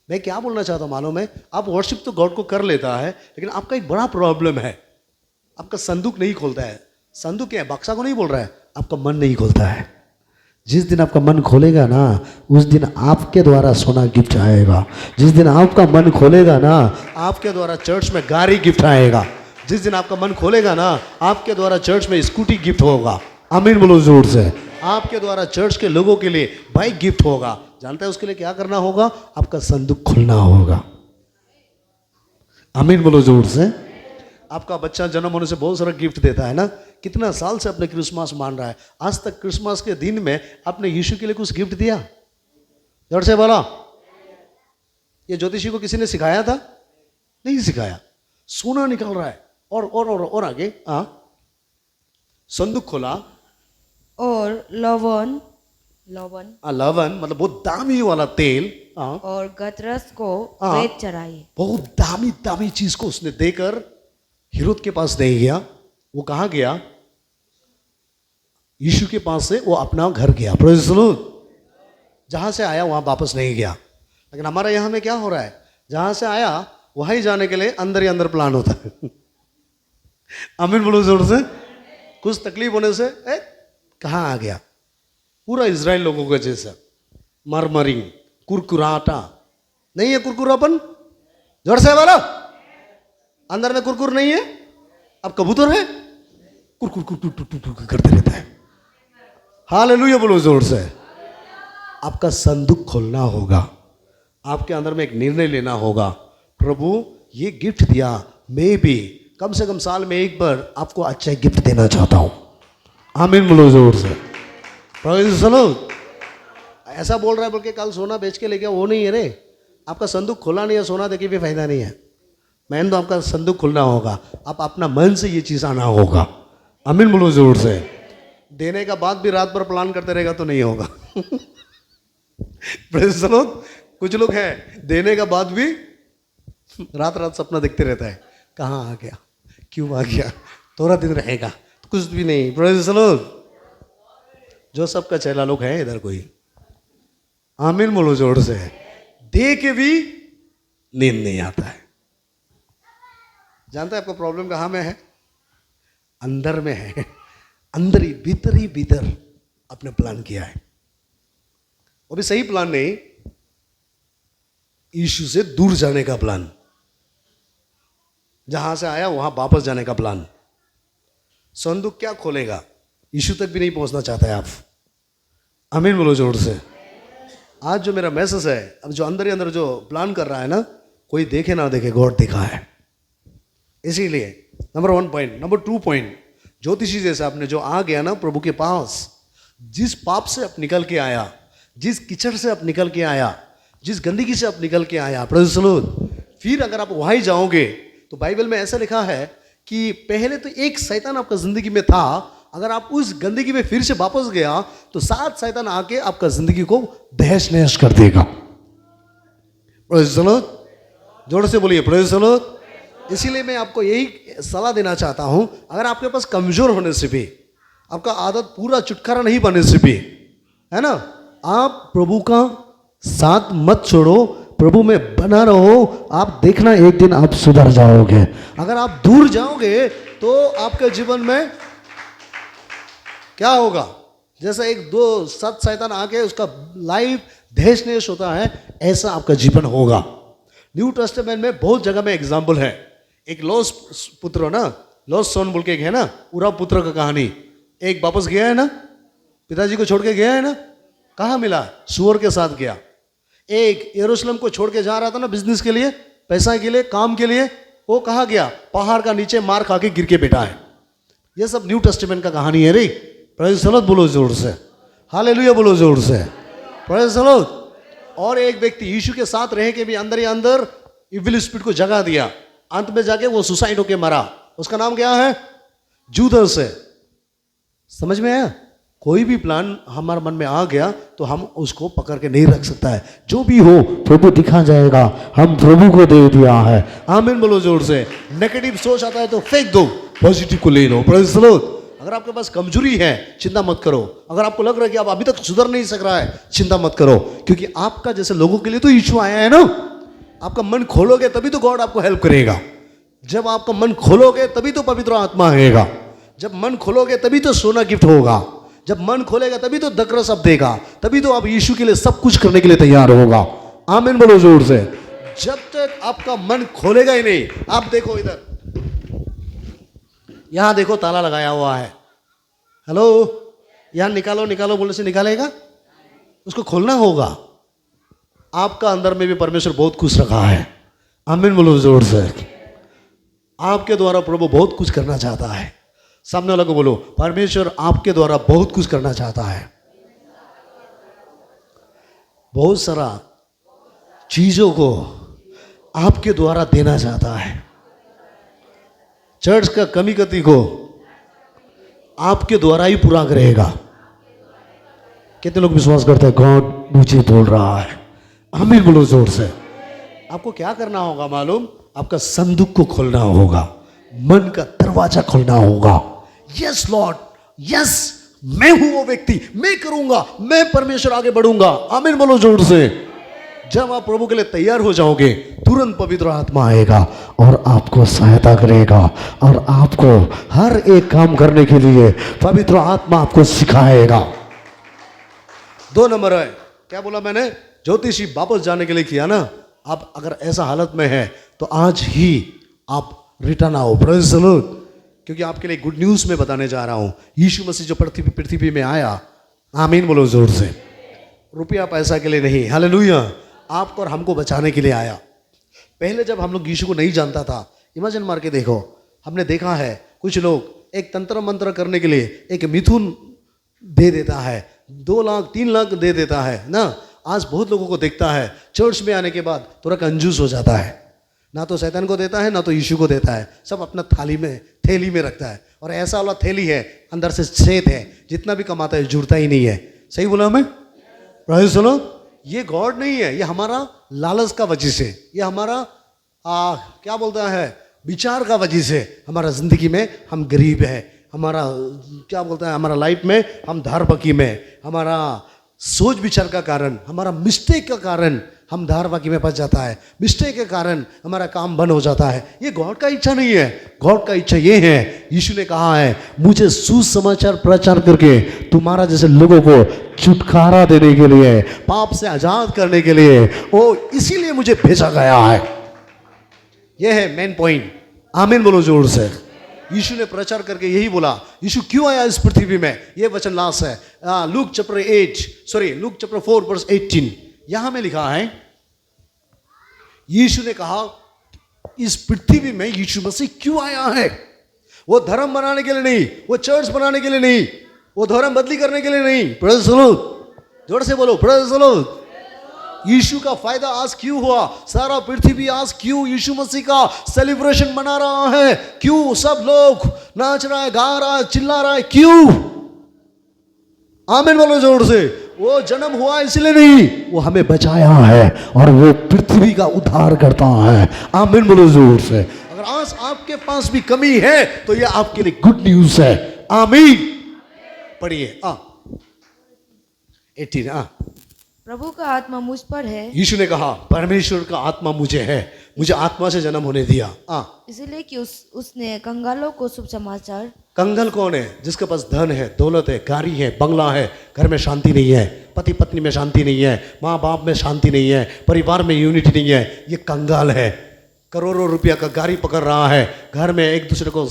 मैं क्या बोलना चाहता हूं मालूम है? आप वर्शिप तो गॉड को कर लेता है, लेकिन आपका एक बड़ा प्रॉब्लम है, आपका संदूक नहीं खोलता है। संदूक क्या है? बक्सा को नहीं बोल रहा है, आपका मन नहीं खोलता है। जिस दिन आपका मन खोलेगा ना, उस दिन आपके द्वारा सोना गिफ्ट आएगा। जिस दिन आपका मन खोलेगा ना, आपके द्वारा चर्च में गाड़ी गिफ्ट आएगा। जिस दिन आपका मन खोलेगा ना, आपके द्वारा चर्च में स्कूटी गिफ्ट होगा। आमीन बोलो जोर से। आपके द्वारा चर्च के लोगों के लिए बाइक गिफ्ट होगा। जानते हैं उसके लिए क्या करना होगा? आपका संदूक खुलना होगा। आमीन बोलो जोर से। आपका बच्चा जन्म होने से बहुत सारा गिफ्ट देता है ना, कितना साल से अपने क्रिसमस मान रहा है, आज तक क्रिसमस के दिन में आपने यीशु के लिए कुछ गिफ्ट दिया? जोर से बोला। ये ज्योतिषी को किसी ने सिखाया था? नहीं सिखाया। सोना निकल रहा है और आगे संदूक खोला और लवण लवण लवन मतलब बहुत दामी वाला तेल, और गतरस को हाँ। बेच चढ़ाई। बहुत दामी दामी चीज को उसने देकर हिरोद के पास नहीं गया। वो कहाँ गया? यीशु के पास से वो अपना घर गया। Praise the Lord. जहां से आया वहां वापस नहीं गया। लेकिन हमारे यहां में क्या हो रहा है? जहां से आया वहीं जाने के लिए अंदर ही अंदर प्लान होता है। आमीन बोलो जोर से। कुछ तकलीफ होने से कहाँ आ गया? पूरा इजराइल लोगों का जैसा मरमरिंग, कुरकुराटा नहीं है। कुरकुरापन जोर से बोलो। अंदर में कुरकुर नहीं है। अब कबूतर है, कुरकुर कुरकुर करते रहता है। हालेलुया बोलो जोर से। आपका संदूक खोलना होगा। आपके अंदर में एक निर्णय लेना होगा। प्रभु ये गिफ्ट दिया, मैं भी कम से कम साल में एक बार आपको अच्छा गिफ्ट देना चाहता हूं। आमीन बोलो जोर से। Praise the Lord. ऐसा बोल रहा है बोल के कल सोना बेच के ले गया, वो नहीं है रे। आपका संदूक खोला नहीं है, सोना देके भी फायदा नहीं है। मैंने तो आपका संदूक खुलना होगा। आप अपना मन से ये चीज आना होगा। आमीन बोलो जोर से। देने का बाद भी रात भर प्लान करते रहेगा तो नहीं होगा। Praise the Lord. कुछ लोग हैं देने का बाद भी रात रात सपना देखते रहता है, कहाँ आ गया, क्यों आ गया, थोड़ा दिन रहेगा, कुछ भी नहीं। Praise the Lord. जो सबका चेला लोग है इधर कोई? आमीन बोलो जोर से। दे के भी नींद नहीं आता है। जानता है आपका प्रॉब्लम कहाँ में है? अंदर में है। अंदर ही भीतर आपने प्लान किया है। वो भी सही प्लान नहीं, यीशु से दूर जाने का प्लान। जहां से आया वहां वापस जाने का प्लान। संदूक क्या खोलेगा? यीशु तक भी नहीं पहुंचना चाहता है आप। आमीन बोलो जोर से। आज जो मेरा मैसेज है, अब जो अंदर ही अंदर जो प्लान कर रहा है ना, कोई देखे ना देखे, गॉड दिखा है। इसीलिए नंबर 1 पॉइंट। नंबर 2 पॉइंट, ज्योतिषी जैसे आपने जो आ गया ना प्रभु के पास, जिस पाप से आप निकल के आया, जिस कीचड़ से आप निकल के आया, जिस गंदगी से आप निकल के आया, प्रेज़ द लॉर्ड, फिर अगर आप वहीं जाओगे तो बाइबल में ऐसा लिखा है कि पहले तो एक शैतान आपका जिंदगी में था, अगर आप उस गंदगी में फिर से वापस गया तो 7 शैतान आके आपका जिंदगी को तहस नहस कर देगा। Praise the Lord. जोर से बोलिए प्रेज़ द लॉर्ड। इसीलिए मैं आपको यही सलाह देना चाहता हूं, अगर आपके पास कमजोर होने से भी, आपका आदत पूरा छुटकारा नहीं पाने से भी, है ना, आप प्रभु का साथ मत छोड़ो, प्रभु में बना रहो। आप देखना एक दिन आप सुधर जाओगे। अगर आप दूर जाओगे तो आपके जीवन में क्या होगा? जैसा 1-2 शैतान आके उसका लाइफ तहस नहस होता है, ऐसा आपका जीवन होगा। न्यू टेस्टामेंट में बहुत जगह में एग्जाम्पल है। एक लॉस पुत्र ना, लॉस सोन बोल के एक है ना, पूरा पुत्र का कहानी। एक वापस गया है ना, पिताजी को छोड़ के गया है ना, कहाँ मिला? सुअर के साथ गया। एक यरूशलेम को छोड़ के जा रहा था ना बिजनेस के लिए, पैसा के लिए, काम के लिए, वो कहाँ गया? पहाड़ का नीचे मार खा के गिर के बैठा है। ये सब न्यू टेस्टामेंट का कहानी है रे। प्रेज़ द लॉर्ड बोलो जोर से। हालेलुया बोलो जोर से। Praise the lord. और एक व्यक्ति यीशु के साथ रह के भी अंदर ही अंदर इविल स्पिरिट को जगा दिया। अंत में जाके वो सुसाइड होके मरा। उसका नाम क्या है? जूदस है। समझ में आया? कोई भी प्लान हमारे मन में आ गया तो हम उसको पकड़ के नहीं रख सकता है। जो भी हो प्रभु दिखा जाएगा, हम प्रभु को दे दिया है। आमीन बोलो जोर से। नेगेटिव सोच आता है तो फेंक दो, पॉजिटिव को ले लो। Praise the Lord. अगर आपके पास कमजोरी है चिंता मत करो। अगर आपको लग रहा है कि आप अभी तक सुधर नहीं सक रहा है, चिंता मत करो, क्योंकि आपका जैसे लोगों के लिए तो यीशु आया है ना। आपका मन खोलोगे तभी तो गॉड आपको हेल्प करेगा। जब आपका मन खोलोगे तभी तो पवित्र आत्मा आएगा। जब मन खोलोगे तभी तो सोना गिफ्ट होगा। जब मन खोलेगा तभी तो दकरस अब देगा। तभी तो आप यीशु के लिए सब कुछ करने के लिए तैयार होगा। आमीन बोलो जोर से। जब तक आपका मन खोलेगा ही नहीं, आप देखो इधर, यहां देखो ताला लगाया हुआ है। हेलो, यहां निकालो निकालो बोलने से निकालेगा? उसको खोलना होगा। आपका अंदर में भी परमेश्वर बहुत कुछ रखा है। आमीन बोलो जोर से। आपके द्वारा प्रभु बहुत कुछ करना चाहता है। सामने वाला को बोलो, परमेश्वर आपके द्वारा बहुत कुछ करना चाहता है। बहुत सारा चीजों को आपके द्वारा देना चाहता है। चर्च का कमी कती को आपके द्वारा ही पूरा करेगा। कितने लोग विश्वास करते हैं गॉड मुझे बोल रहा है? आमीन बोलो जोर से। आपको क्या करना होगा मालूम? आपका संदूक को खोलना होगा, मन का दरवाजा खोलना होगा। यस लॉर्ड, यस मैं हूं वो व्यक्ति, मैं करूंगा, मैं परमेश्वर आगे बढ़ूंगा। आमीन बोलो जोर से। जब आप प्रभु के लिए तैयार हो जाओगे, तुरंत पवित्र आत्मा आएगा और आपको सहायता करेगा और आपको हर एक काम करने के लिए पवित्र आत्मा आपको सिखाएगा। 2 नंबर है, क्या बोला मैंने? ज्योतिषी वापस जाने के लिए किया ना। आप अगर ऐसा हालत में है तो आज ही आप रिटर्न आओ। Praise the Lord. क्योंकि आपके लिए गुड न्यूज़ में बताने जा रहा हूं। यीशु मसीह जो पृथ्वी में आया, आमीन बोलो जोर से, रुपया पैसा के लिए नहीं, हालेलुया, आपको और हमको बचाने के लिए आया। पहले जब हम लोग यीशु को नहीं जानता था, इमेजिन मार के देखो, हमने देखा है कुछ लोग एक तंत्र मंत्र करने के लिए एक मिथुन दे देता है, 2 लाख 3 लाख दे देता है ना। आज बहुत लोगों को देखता है चर्च में आने के बाद थोड़ा कंजूस हो जाता है, ना तो शैतान को देता है ना तो यीशु को देता है, सब अपना थैली में रखता है। और ऐसा वाला थैली है, अंदर से छेद है, जितना भी कमाता है जुड़ता ही नहीं है। सही बोला मैं? Praise the Lord. ये गॉड नहीं है, ये हमारा लालच का वजह से, ये हमारा क्या बोलता है विचार का वजह से हमारा जिंदगी में हम गरीब है, हमारा क्या बोलता है हमारा लाइफ में हम धारपकी में, हमारा सोच विचार का कारण, हमारा मिस्टेक का कारण हम धारपकी में फंस जाता है, मिस्टेक के कारण हमारा काम बंद हो जाता है। ये गॉड का इच्छा नहीं है। गॉड का इच्छा ये है, यीशु ने कहा है मुझे सुसमाचार प्रचार करके तुम्हारा जैसे लोगों को छुटकारा देने के लिए, पाप से आजाद करने के लिए, वो इसीलिए मुझे भेजा गया है। ये है मेन पॉइंट। आमीन बोलो जोर से। यीशु ने प्रचार करके यही बोला। यीशु क्यों आया इस पृथ्वी में? ये वचन लास्ट है, लूक चैप्टर 4 वर्स 18। यहां में लिखा है, यीशु ने कहा इस पृथ्वी में यीशु मसीह क्यों आया है? वो धर्म बनाने के लिए नहीं, वो चर्च बनाने के लिए नहीं, वो धर्म बदली करने के लिए नहीं। Praise the Lord. जोर से बोलो प्रेज़ द लॉर्ड। यीशु का फायदा आज क्यों हुआ? सारा पृथ्वी आज क्यों यीशु मसीह का सेलिब्रेशन मना रहा है? क्यों सब लोग नाच रहा है, गा रहा है, चिल्ला रहा है? क्यों? आमीन बोलो जोर से। वो जन्म हुआ इसलिए नहीं, वो हमें बचाया है और वो पृथ्वी का उद्धार करता है। आमीन बोलो जोर से। अगर आज आपके पास भी कमी है तो ये आपके लिए गुड न्यूज है। आमीन। पढ़िए 18। प्रभु का आत्मा मुझ पर है, यीशु ने कहा परमेश्वर का आत्मा मुझे है, मुझे आत्मा से जन्म होने दिया। इसलिए कि उसने कंगालों को शुभ समाचार। कंगाल कौन है? जिसके पास धन है, दौलत है, गाड़ी है, बंगला है, घर में शांति नहीं है, पति पत्नी में शांति नहीं है, माँ बाप में शांति नहीं है, परिवार में यूनिटी नहीं है, ये कंगाल है। करोड़ों रुपया का गाड़ी पकड़ रहा है, घर में एक दूसरे को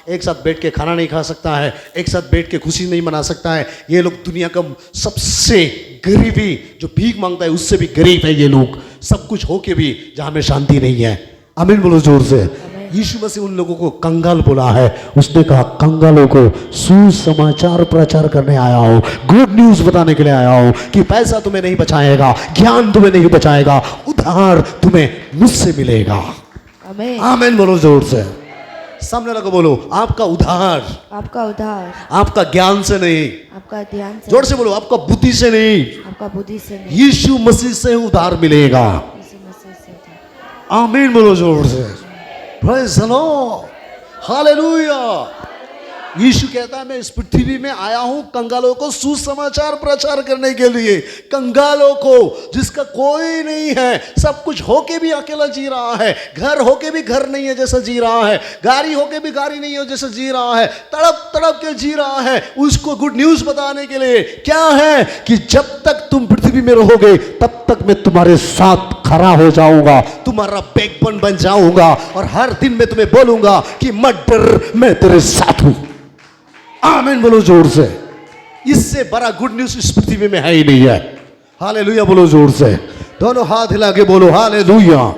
एक साथ बैठ के खाना नहीं खा सकता है, एक साथ बैठ के खुशी नहीं मना सकता है। ये लोग दुनिया का सबसे गरीबी, जो भीख मांगता है उससे भी गरीब है ये लोग, सब कुछ हो के भी जहाँ में शांति नहीं है। आमीन बोलो जोर से। यीशु मसीह उन लोगों को कंगाल बोला है। उसने कहा कंगालों को सुसमाचार प्रचार करने आया हो, गुड न्यूज बताने के लिए आया हो कि पैसा तुम्हें नहीं बचाएगा, ज्ञान तुम्हें नहीं बचाएगा, उद्धार तुम्हें मुझसे मिलेगा। आमीन बोलो जोर से। सामने लगा बोलो आपका उद्धार, आपका उद्धार आपका ज्ञान से नहीं, आपका ध्यान से, जोर से बोलो आपका बुद्धि से नहीं, आपका बुद्धि से नहीं, यीशु मसीह से उद्धार मिलेगा। आमीन बोलो जोर से। Praise the lord, hallelujah. Yeshu कहता है मैं इस पृथ्वी में आया हूं कंगालों को सुसमाचार प्रचार करने के लिए। कंगालों को, जिसका कोई नहीं है, सब कुछ होके भी अकेला जी रहा है, घर होके भी घर नहीं है जैसा जी रहा है, गाड़ी होके भी गाड़ी नहीं है जैसा जी रहा है, तड़प तड़प के जी रहा है। उसको गुड न्यूज बताने के लिए क्या है कि जब तक तुम पृथ्वी में रहोगे तब तक मैं तुम्हारे साथ खड़ा हो जाऊंगा, तुम्हारा बैकबोन बन जाऊंगा और हर दिन मैं तुम्हें बोलूंगा कि मत डर, मैं तेरे साथ हूं। आमीन बोलो जोर से। इससे बड़ा गुड न्यूज इस पृथ्वी में है ही नहीं है। हालेलुया बोलो जोर से। दोनों हाथ हिला के बोलो हालेलुया।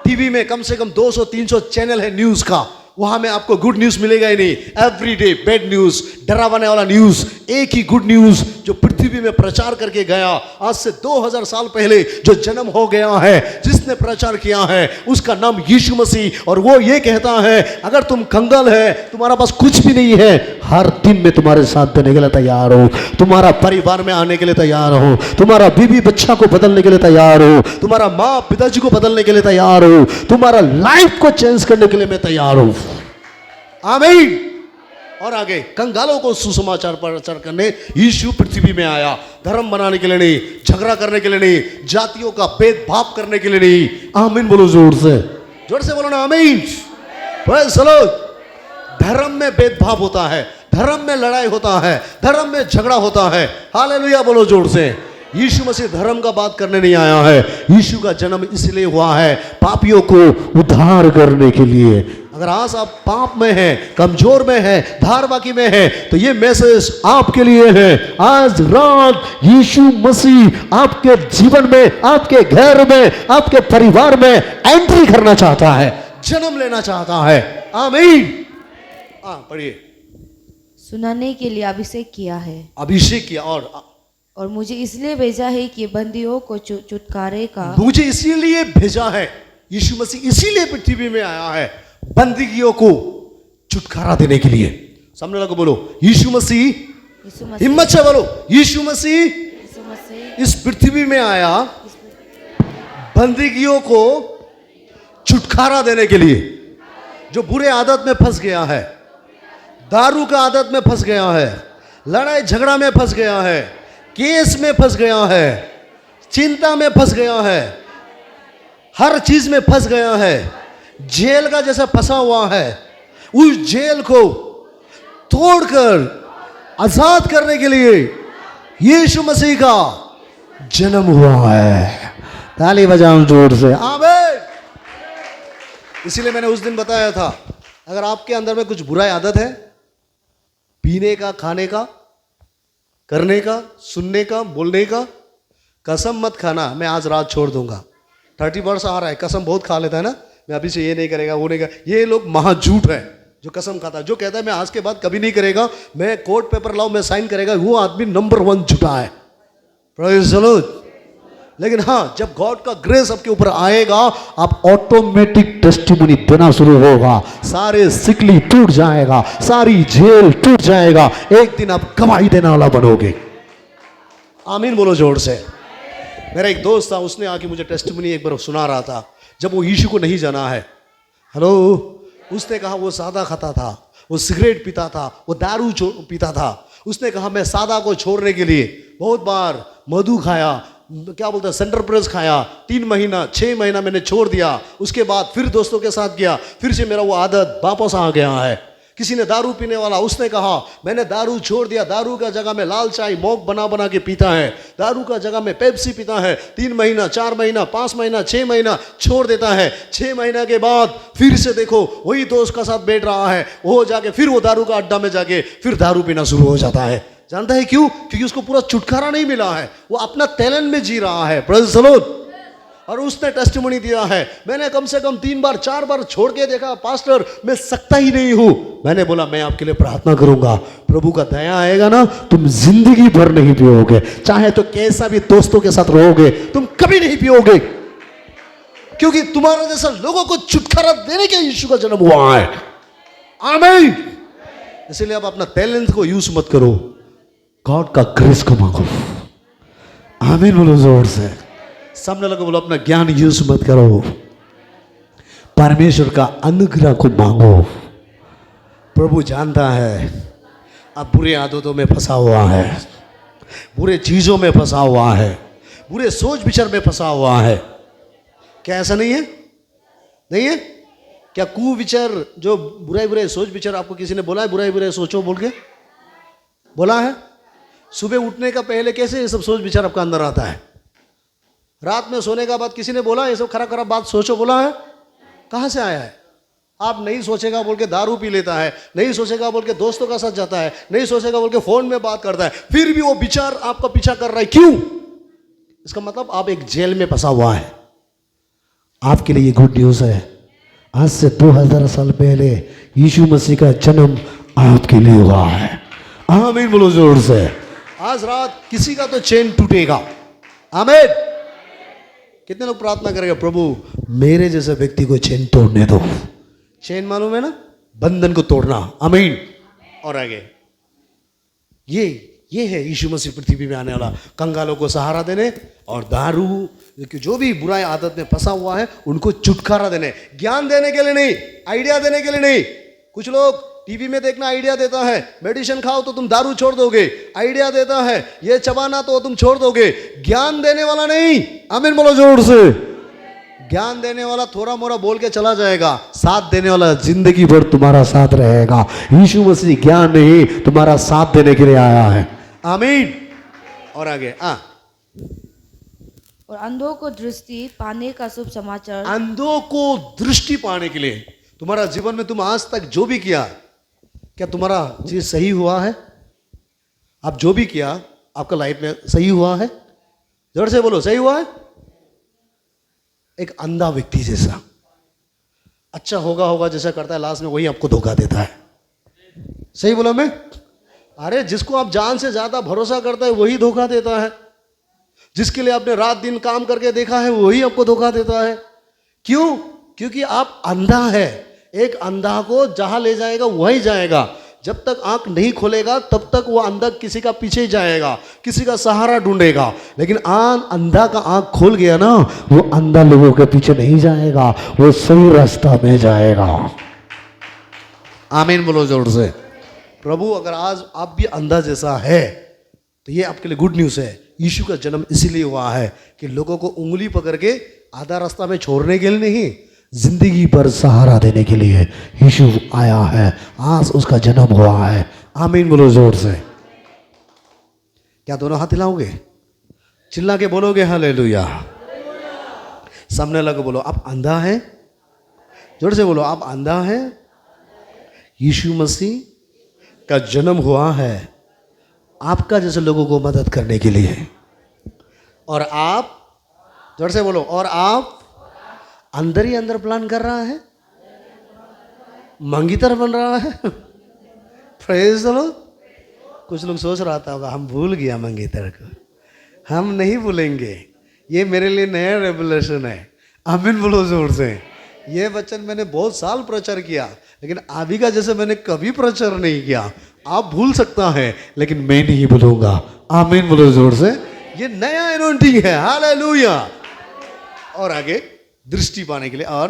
टीवी में कम से कम 200-300 चैनल है न्यूज का, वहां में आपको गुड न्यूज मिलेगा ही नहीं। एवरी डे बैड न्यूज, डरावने वाला न्यूज, एक ही गुड न्यूज जो पृथ्वी में प्रचार करके गया, आज से 2000 साल पहले जो जन्म हो गया है, जिसने प्रचार किया है, उसका नाम यीशु मसीह। और वो ये कहता है अगर तुम कंगाल है, तुम्हारा पास कुछ भी नहीं है, हर दिन में तुम्हारे साथ देने के लिए तैयार हो, तुम्हारा परिवार में आने के लिए तैयार हो, तुम्हारा बीवी बच्चा को बदलने के लिए तैयार हो, तुम्हारा माँ पिताजी को बदलने के लिए तैयार हो, तुम्हारा लाइफ को चेंज करने के लिए मैं तैयार हूं। आमीन। और आगे, कंगालों को सुसमाचार प्रचार करने यीशु पृथ्वी में आया, धर्म बनाने के लिए नहीं, झगड़ा करने के लिए नहीं, जातियों का भेदभाव करने के लिए नहीं। आमीन बोलो जोर से बोलो ना आमीन। Praise the Lord. धर्म में भेदभाव होता है, धर्म में लड़ाई होता है, धर्म में झगड़ा होता है। हालेलुया बोलो जोर से। यीशु मसीह धर्म का बात करने नहीं आया है। यीशु का जन्म इसलिए हुआ है पापियों को उद्धार करने के लिए। अगर आज आप पाप में हैं, कमजोर में हैं, धारबाकी में हैं, तो ये मैसेज आपके लिए है। आज रात यीशु मसीह आपके जीवन में, आपके घर में, आपके परिवार में एंट्री करना चाहता है, जन्म लेना चाहता है। आमीन। पढ़िए। सुनाने के लिए अभिषेक किया है, अभिषेक किया और मुझे इसलिए भेजा है कि बंदियों को छुटकारे का। मुझे इसीलिए भेजा है, यीशु मसीह इसीलिए पृथ्वी में आया है, बंदियों को छुटकारा देने के लिए। सामने वाले को बोलो यीशु मसीह, हिम्मत से बोलो यीशु मसीह इस पृथ्वी में आया बंदियों को छुटकारा देने के लिए। जो बुरे आदत में फंस गया है, दारू का आदत में फंस गया है, लड़ाई झगड़ा में फंस गया है, केस में फंस गया है, चिंता में फंस गया है, हर चीज में फंस गया है, जेल का जैसा फंसा हुआ है, उस जेल को तोड़कर आजाद करने के लिए यीशु मसीह का जन्म हुआ है। ताली बजाओ जोर से। आमीन। इसीलिए मैंने उस दिन बताया था, अगर आपके अंदर में कुछ बुरा आदत है, पीने का, खाने का, करने का, सुनने का, बोलने का, कसम मत खाना मैं आज रात छोड़ दूंगा। 30 वर्ष आ रहा है, कसम बहुत खा लेता है ना, मैं अभी से ये नहीं करेगा, वो नहीं करेगा। ये लोग महाझूठ है जो कसम खाता है, जो कहता है मैं आज के बाद कभी नहीं करेगा, मैं कोर्ट पेपर लाऊं, मैं साइन करेगा, वो आदमी नंबर 1 झूठा है। Praise the Lord. लेकिन हाँ, जब गॉड का ग्रेस आपके ऊपर आएगा, आप ऑटोमेटिक टेस्टिमनी देना शुरू होगा, सारे सिकली टूट जाएगा, सारी जेल टूट जाएगा, एक दिन आप गवाही देने वाला बनोगे। आमीन बोलो जोर से। मेरा एक दोस्त था, उसने आके मुझे टेस्टिमनी एक बार सुना रहा था, जब वो यीशु को नहीं जाना है। हेलो। उसने कहा वो सादा खाता था, वो सिगरेट पीता था, वो दारू पीता था। उसने कहा मैं सादा को छोड़ने के लिए बहुत बार मधु खाया, क्या बोलता है, सेंटर प्रेस खाया, 3 महीना 6 महीना मैंने छोड़ दिया। उसके बाद फिर दोस्तों के साथ गया, फिर से मेरा वो आदत वापस आ गया है। किसी ने दारू पीने वाला, उसने कहा मैंने दारू छोड़ दिया, दारू का जगह में लाल चाय मॉक बना बना के पीता है, दारू का जगह में पेप्सी पीता है। 3 महीना 4 महीना 5 महीना 6 महीना छोड़ देता है। 6 महीना के बाद फिर से देखो वही दोस्त का साथ बैठ रहा है, वो जाके फिर वो दारू का अड्डा में जाके फिर दारू पीना शुरू हो जाता है। जानता है क्यों? क्योंकि उसको पूरा छुटकारा नहीं मिला है, वो अपना टैलेंट में जी रहा है। Praise the lord. और उसने टेस्टिमनी दिया है, मैंने कम से कम 3 बार 4 बार छोड़ के देखा, पास्टर मैं सकता ही नहीं हूं। मैंने बोला मैं आपके लिए प्रार्थना करूंगा, प्रभु का दया आएगा ना, तुम जिंदगी भर नहीं पियोगे, चाहे तो कैसा भी दोस्तों के साथ रहोगे, तुम कभी नहीं पियोगे, क्योंकि तुम्हारा जैसा लोगों को छुटकारा देने के यीशु का जन्म हुआ है। आमीन। इसलिए आप अपना टैलेंट को यूज मत करो, गॉड का ग्रेस को मांगो। आमीन बोलो जोर से। सामने लोगों बोलो अपना ज्ञान यूज मत करो, परमेश्वर का अनुग्रह को मांगो। प्रभु जानता है आप बुरे आदतों में फंसा हुआ है, बुरे चीजों में फंसा हुआ है, बुरे सोच विचार में फंसा हुआ है। क्या ऐसा नहीं है? नहीं है क्या? कुविचार, जो बुराई बुराई सोच विचार, आपको किसी ने बोला है बुराई बुराई सोचो बोल के? बोला है? सुबह उठने का पहले कैसे ये सब सोच विचार आपका अंदर आता है? रात में सोने का बाद किसी ने बोला ये सब खराब खराब बात सोचो, बोला है? कहाँ से आया है? आप नहीं सोचेगा बोल के दारू पी लेता है, नहीं सोचेगा बोल के दोस्तों का साथ जाता है, नहीं सोचेगा बोल के फोन में बात करता है, फिर भी वो विचार आपका पीछा कर रहा है। क्यों? इसका मतलब आप एक जेल में फंसा हुआ है। आपके लिए गुड न्यूज है, आज से 2000 साल पहले यीशु मसीह का जन्म आपके लिए हुआ है। आमीन बोलो जोर से। आज रात किसी का तो चेन टूटेगा। आमीन। कितने लोग प्रार्थना करेंगे, प्रभु मेरे जैसे व्यक्ति को चेन तोड़ने दो। चेन मालूम है ना, बंधन को तोड़ना। आमीन। और आगे ये है यीशु मसीह पृथ्वी में आने वाला, कंगालों को सहारा देने और दारू जो भी बुराई आदत में फंसा हुआ है उनको छुटकारा देने, ज्ञान देने के लिए नहीं, आइडिया देने के लिए नहीं। कुछ लोग टीवी में देखना आइडिया देता है, मेडिसिन खाओ तो तुम दारू छोड़ दोगे, आइडिया देता है ये चबाना तो तुम छोड़ दोगे। ज्ञान देने वाला नहीं। आमीन बोलो जोर से। ज्ञान देने वाला थोड़ा मोड़ा बोल के चला जाएगा, साथ देने वाला जिंदगी भर तुम्हारा साथ रहेगा। यीशु मसीह ज्ञान नहीं, तुम्हारा साथ देने के लिए आया है। आमीन। और आगे और अंधों को दृष्टि पाने का शुभ समाचार। अंधों को दृष्टि पाने के लिए तुम्हारा जीवन में तुम आज तक जो भी किया, क्या तुम्हारा चीज सही हुआ है? आप जो भी किया आपका लाइफ में सही हुआ है? जोर से बोलो, सही हुआ है? एक अंधा व्यक्ति जैसा अच्छा होगा जैसा करता है, लास्ट में वही आपको धोखा देता है। सही बोला मैं? अरे जिसको आप जान से ज्यादा भरोसा करता है वही धोखा देता है। जिसके लिए आपने रात दिन काम करके देखा है वही आपको धोखा देता है। क्यों? क्योंकि आप अंधा है। एक अंधा को जहां ले जाएगा वही जाएगा। जब तक आंख नहीं खोलेगा तब तक वो अंधा किसी का पीछे जाएगा, किसी का सहारा ढूंढेगा। लेकिन अंधा का आंख खोल गया ना, वो अंधा लोगों के पीछे नहीं जाएगा, वो सही रास्ता में जाएगा। आमीन बोलो जोर से। प्रभु अगर आज आप भी अंधा जैसा है तो ये आपके लिए गुड न्यूज़ है। यीशु का जन्म इसीलिए हुआ है कि लोगों को उंगली पकड़ के आधा रास्ता में छोड़ने के लिए नहीं, जिंदगी पर सहारा देने के लिए यीशु आया है। आज उसका जन्म हुआ है। आमीन बोलो जोर से। क्या दोनों हाथ हिलाओगे? चिल्ला के बोलोगे हालेलुया? सामने लगे बोलो, आप अंधा है। जोर से बोलो, आप अंधा है। यीशु मसीह का जन्म हुआ है आपका जैसे लोगों को मदद करने के लिए। और आप, जोर से बोलो, और आप अंदर ही अंदर प्लान कर रहा है, मंगीतर बन रहा है। Praise the Lord. कुछ लोग सोच रहा था हम भूल गया मंगीतर को, हम नहीं भूलेंगे। ये मेरे लिए नया रेवलेशन है। आमीन बोलो जोर से। ये वचन मैंने बहुत साल प्रचार किया, लेकिन अभी का जैसे मैंने कभी प्रचार नहीं किया। आप भूल सकता है लेकिन मैं नहीं भूलूंगा। आमीन बोलो जोर से। ये नया एनोइंटिंग है। हालेलुया। और आगे दृष्टि पाने के लिए और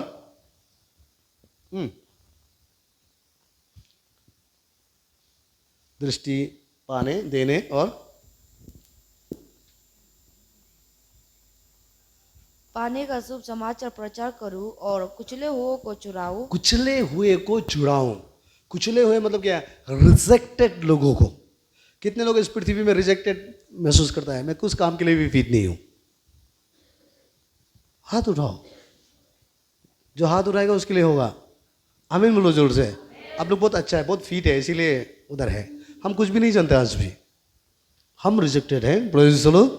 दृष्टि पाने देने और पाने का शुभ समाचार प्रचार करूं और कुचले हुए को चुराऊं। कुचले हुए को चुराऊं। कुचले हुए मतलब क्या है? रिजेक्टेड लोगों को। कितने लोग इस पृथ्वी में रिजेक्टेड महसूस करता है? मैं कुछ काम के लिए भी फिट नहीं हूं। हाथ उठाओ। जो हाथ उठाएगा उसके लिए होगा। आमीन बोलो जोर से। आप लोग बहुत अच्छा है, बहुत फिट है, इसीलिए उधर है। हम कुछ भी नहीं जानते आज भी, हम रिजेक्टेड हैं। Praise the Lord.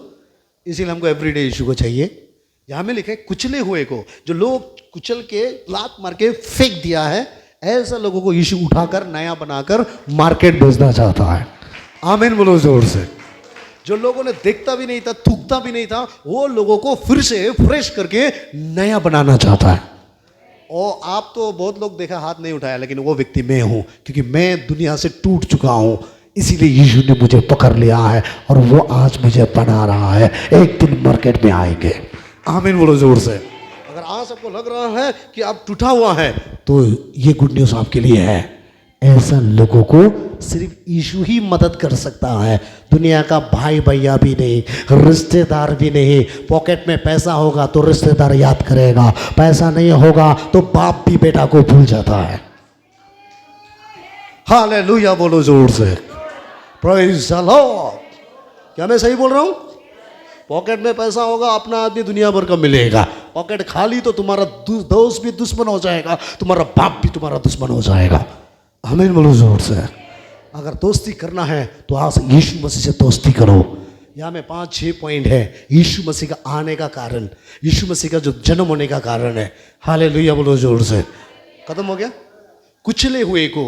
इसीलिए हमको एवरीडे यीशु को चाहिए। यहाँ में लिखा है कुचले हुए को, जो लोग कुचल के लात मार के फेंक दिया है, ऐसा लोगों को यीशु उठाकर नया बनाकर मार्केट भेजना चाहता है। आमीन बोलो जोर से। जो लोगों ने देखता भी नहीं था, थूकता भी नहीं था, वो लोगों को फिर से फ्रेश करके नया बनाना चाहता है। और आप तो बहुत लोग देखा हाथ नहीं उठाया, लेकिन वो व्यक्ति मैं हूं, क्योंकि मैं दुनिया से टूट चुका हूं। इसीलिए यीशु ने मुझे पकड़ लिया है और वो आज मुझे बना रहा है। एक दिन मार्केट में आएंगे। आमीन बोलो जोर से। अगर आज आपको लग रहा है कि आप टूटा हुआ है तो ये गुड न्यूज आपके लिए है। ऐसा लोगों को सिर्फ यीशु ही मदद कर सकता है। दुनिया का भाई भैया भी नहीं, रिश्तेदार भी नहीं। पॉकेट में पैसा होगा तो रिश्तेदार याद करेगा, पैसा नहीं होगा तो बाप भी बेटा को भूल जाता है। हालेलुया बोलो जोर से। Praise the Lord. क्या मैं सही बोल रहा हूं? पॉकेट में पैसा होगा, अपना आदमी दुनिया भर का मिलेगा। पॉकेट खाली तो तुम्हारा दोस्त भी दुश्मन हो जाएगा, तुम्हारा बाप भी तुम्हारा दुश्मन हो जाएगा। आमीन बोलो जोर से। अगर दोस्ती करना है तो आज यीशु मसीह से दोस्ती करो। यहाँ में 5-6 पॉइंट है यीशु मसीह का आने का कारण, यीशु मसीह का जो जन्म होने का कारण है। हालेलुया बोलो जोर से। खत्म हो गया। कुचले हुए को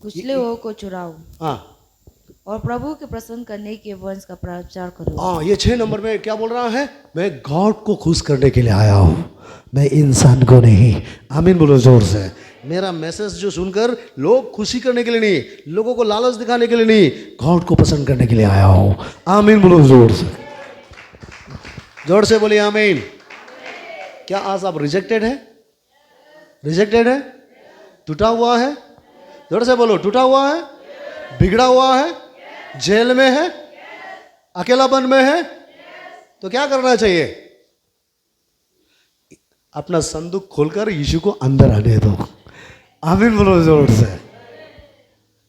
कुचले हुओं को चुराओ हाँ और प्रभु के प्रसन्न करने के वंश का प्रचार करो। हाँ, ये 6 नंबर में क्या बोल रहा है? मैं गॉड को खुश करने के लिए आया हूँ, मैं इंसान को नहीं। आमीन बोलो जोर से। मेरा मैसेज जो सुनकर लोग खुशी करने के लिए नहीं, लोगों को लालच दिखाने के लिए नहीं, गॉड को पसंद करने के लिए आया हूँ। आमीन बोलो जोर से। जोर से बोलिए आमीन। क्या आज आप रिजेक्टेड है? रिजेक्टेड है? टूटा हुआ है? जोर से बोलो, टूटा हुआ है, बिगड़ा हुआ है, जेल में है, अकेलापन में है, तो क्या करना चाहिए? अपना संदूक खोलकर यीशु को अंदर आने दो। आमीन बोलो जोर से।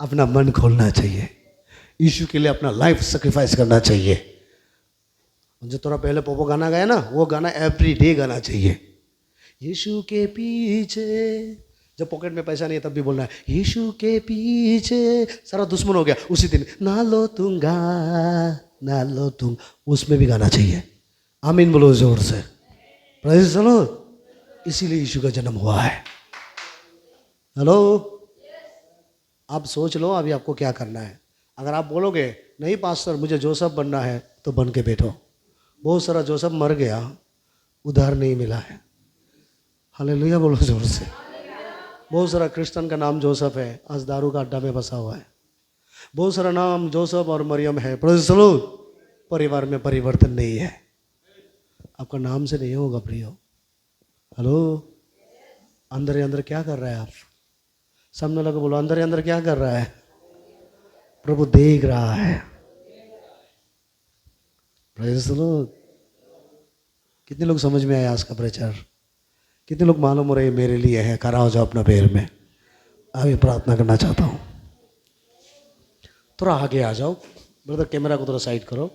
अपना मन खोलना चाहिए, यीशु के लिए अपना लाइफ सेक्रीफाइस करना चाहिए। जो थोड़ा पहले पोपो गाना गाया ना, वो गाना एवरी डे गाना चाहिए। यीशु के पीछे, जब पॉकेट में पैसा नहीं है तब भी बोलना है, यीशु के पीछे सारा दुश्मन हो गया उसी दिन, ना लो तुंगा ना लो तुम, उसमें भी गाना चाहिए। आमीन बोलो जोर से। Praise the Lord. इसीलिए यीशु का जन्म हुआ है। हेलो, आप सोच लो अभी आपको क्या करना है। अगर आप बोलोगे नहीं पास्टर मुझे जोसेफ बनना है, तो बन के बैठो। बहुत सारा जोसेफ मर गया, उधार नहीं मिला है। हालेलुया बोलो जोर से। बहुत सारा क्रिश्चियन का नाम जोसेफ है, आज दारू का अड्डा में फंसा हुआ है। बहुत सारा नाम जोसेफ और मरियम है, प्रेज़ द लॉर्ड, परिवार में परिवर्तन नहीं है। आपका नाम से नहीं होगा प्रियो। हेलो, अंदर ही अंदर क्या कर रहा है आप? सामने लगा बोलो, अंदर ही अंदर क्या कर रहा है? प्रभु देख रहा है। Praise the Lord. कितने लोग समझ में आए आज का प्रचार? कितने लोग मालूम हो रहे मेरे लिए है? खड़ा हो जाओ अपना पैर में। अभी प्रार्थना करना चाहता हूँ। थोड़ा आगे आ जाओ ब्रदर, कैमरा को थोड़ा साइड करो।